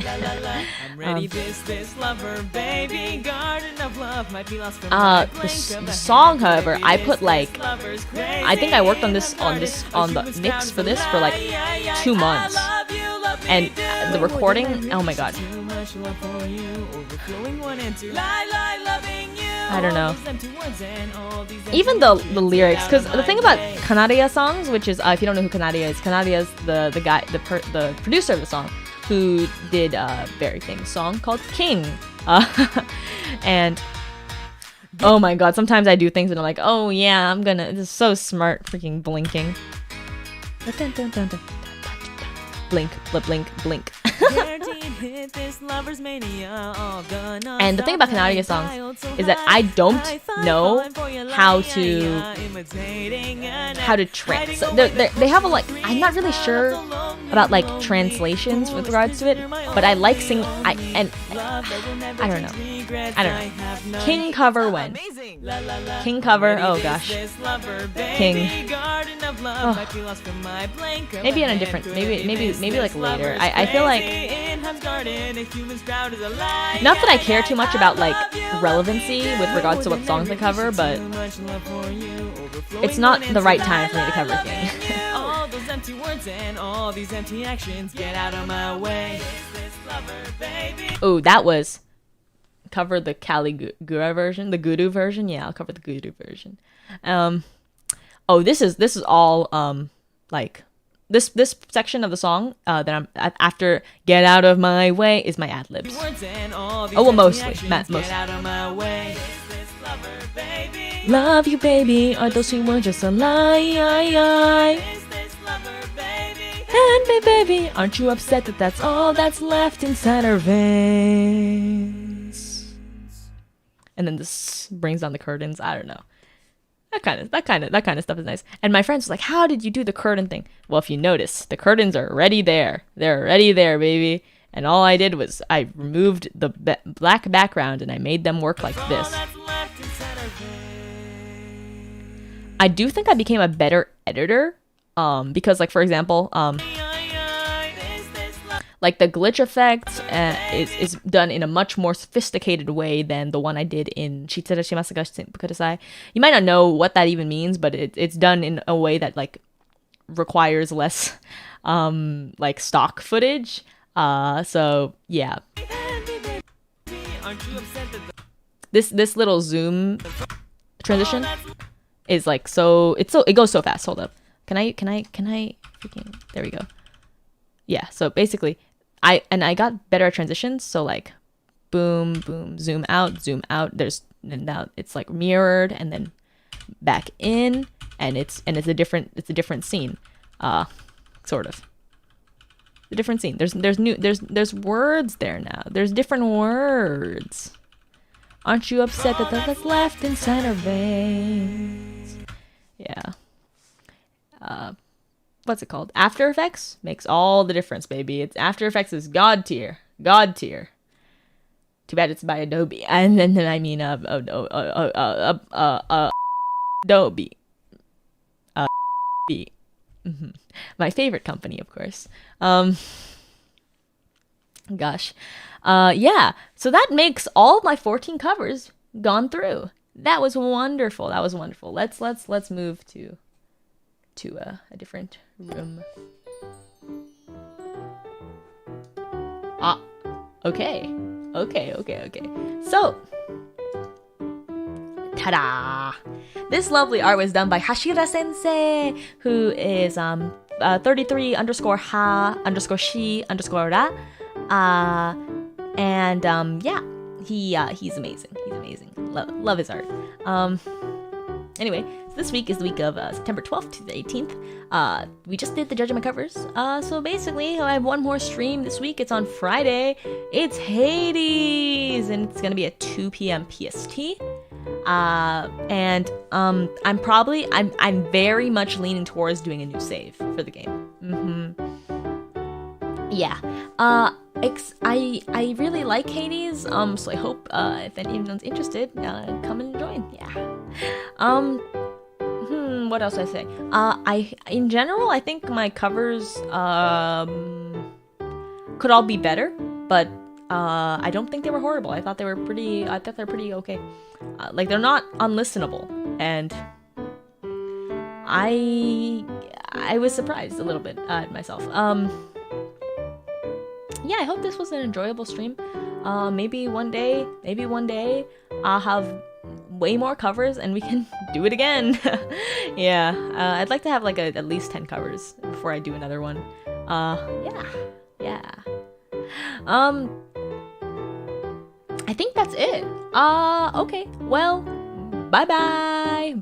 Speaker 1: The song, however, I put like, I think I worked on the mix for this for like 2 months, and the recording, oh my god. I don't know. Even the lyrics, because the thing about Kanaria songs, which is if you don't know who Kanaria is the guy, the producer of the song, who did a very famous song called King, and oh my god, sometimes I do things and I'm like, oh yeah, this is so smart, freaking blinking. Blink, blink, blink. And the thing about Kanaria songs is that I don't know how to they have a like, I'm not really sure about like translations with regards to it, but I like singing. I don't know. King cover when? King cover, oh gosh. King. Oh. Maybe in a different, maybe like later. I feel like, not that I care too much about like relevancy with regards to what songs I cover, but it's not the right time for me to cover King. All those empty words and all these empty actions, get out of my way. Oh, that was cover the Caligura version, the Guru version. Yeah, I'll cover the Guru version. Oh, this is all like this section of the song that I'm after get out of my way is my ad libs. Oh, well, mostly. Love you, baby. Are those sweet words just a lie? And baby, aren't you upset that that's all that's left inside our veins? And then this brings down the curtains. I don't know. That kind of stuff is nice. And my friends was like, "How did you do the curtain thing?" Well, if you notice, the curtains are already there. They're already there, baby. And all I did was I removed the black background and I made them work like this. I do think I became a better editor, because like for example, like the glitch effect is done in a much more sophisticated way than the one I did in Shitsura Shimasu ga Simple Kudasai. You might not know what that even means, but it's done in a way that like requires less like stock footage. So yeah. This little zoom transition is like it goes so fast. Hold up. Can I freaking, there we go. Yeah, so basically I got better at transitions, so like boom, boom, zoom out, and now it's like mirrored and then back in, and it's a different scene. Sort of. A different scene. There's words there now. There's different words. Aren't you upset that that's left inside our veins? Yeah. What's it called? After Effects makes all the difference, baby. It's After Effects is God tier. Too bad it's by Adobe. And then I mean Adobe. Mm-hmm. My favorite company, of course. Gosh. Yeah. So that makes all of my 14 covers gone through. That was wonderful. Let's move to a different room. Okay. So, ta-da! This lovely art was done by Hashira Sensei, who is 33 underscore ha underscore shi underscore ra. And yeah, he's amazing. Love his art. Anyway, so this week is the week of September 12th to the 18th. We just did the judgment covers. So basically, I have one more stream this week. It's on Friday. It's Hades, and it's gonna be at 2 p.m. PST. And I'm very much leaning towards doing a new save for the game. Yeah. I really like Hades. So I hope if anyone's interested, come and join. Yeah. What else I say? In general, I think my covers could all be better, but I don't think they were horrible. I thought they're pretty okay. Like, they're not unlistenable, and I was surprised a little bit at myself. Yeah, I hope this was an enjoyable stream. Maybe one day I'll have way more covers and we can do it again. Yeah, I'd like to have like at least 10 covers before I do another one. Yeah. I think that's it. Okay, well, bye bye.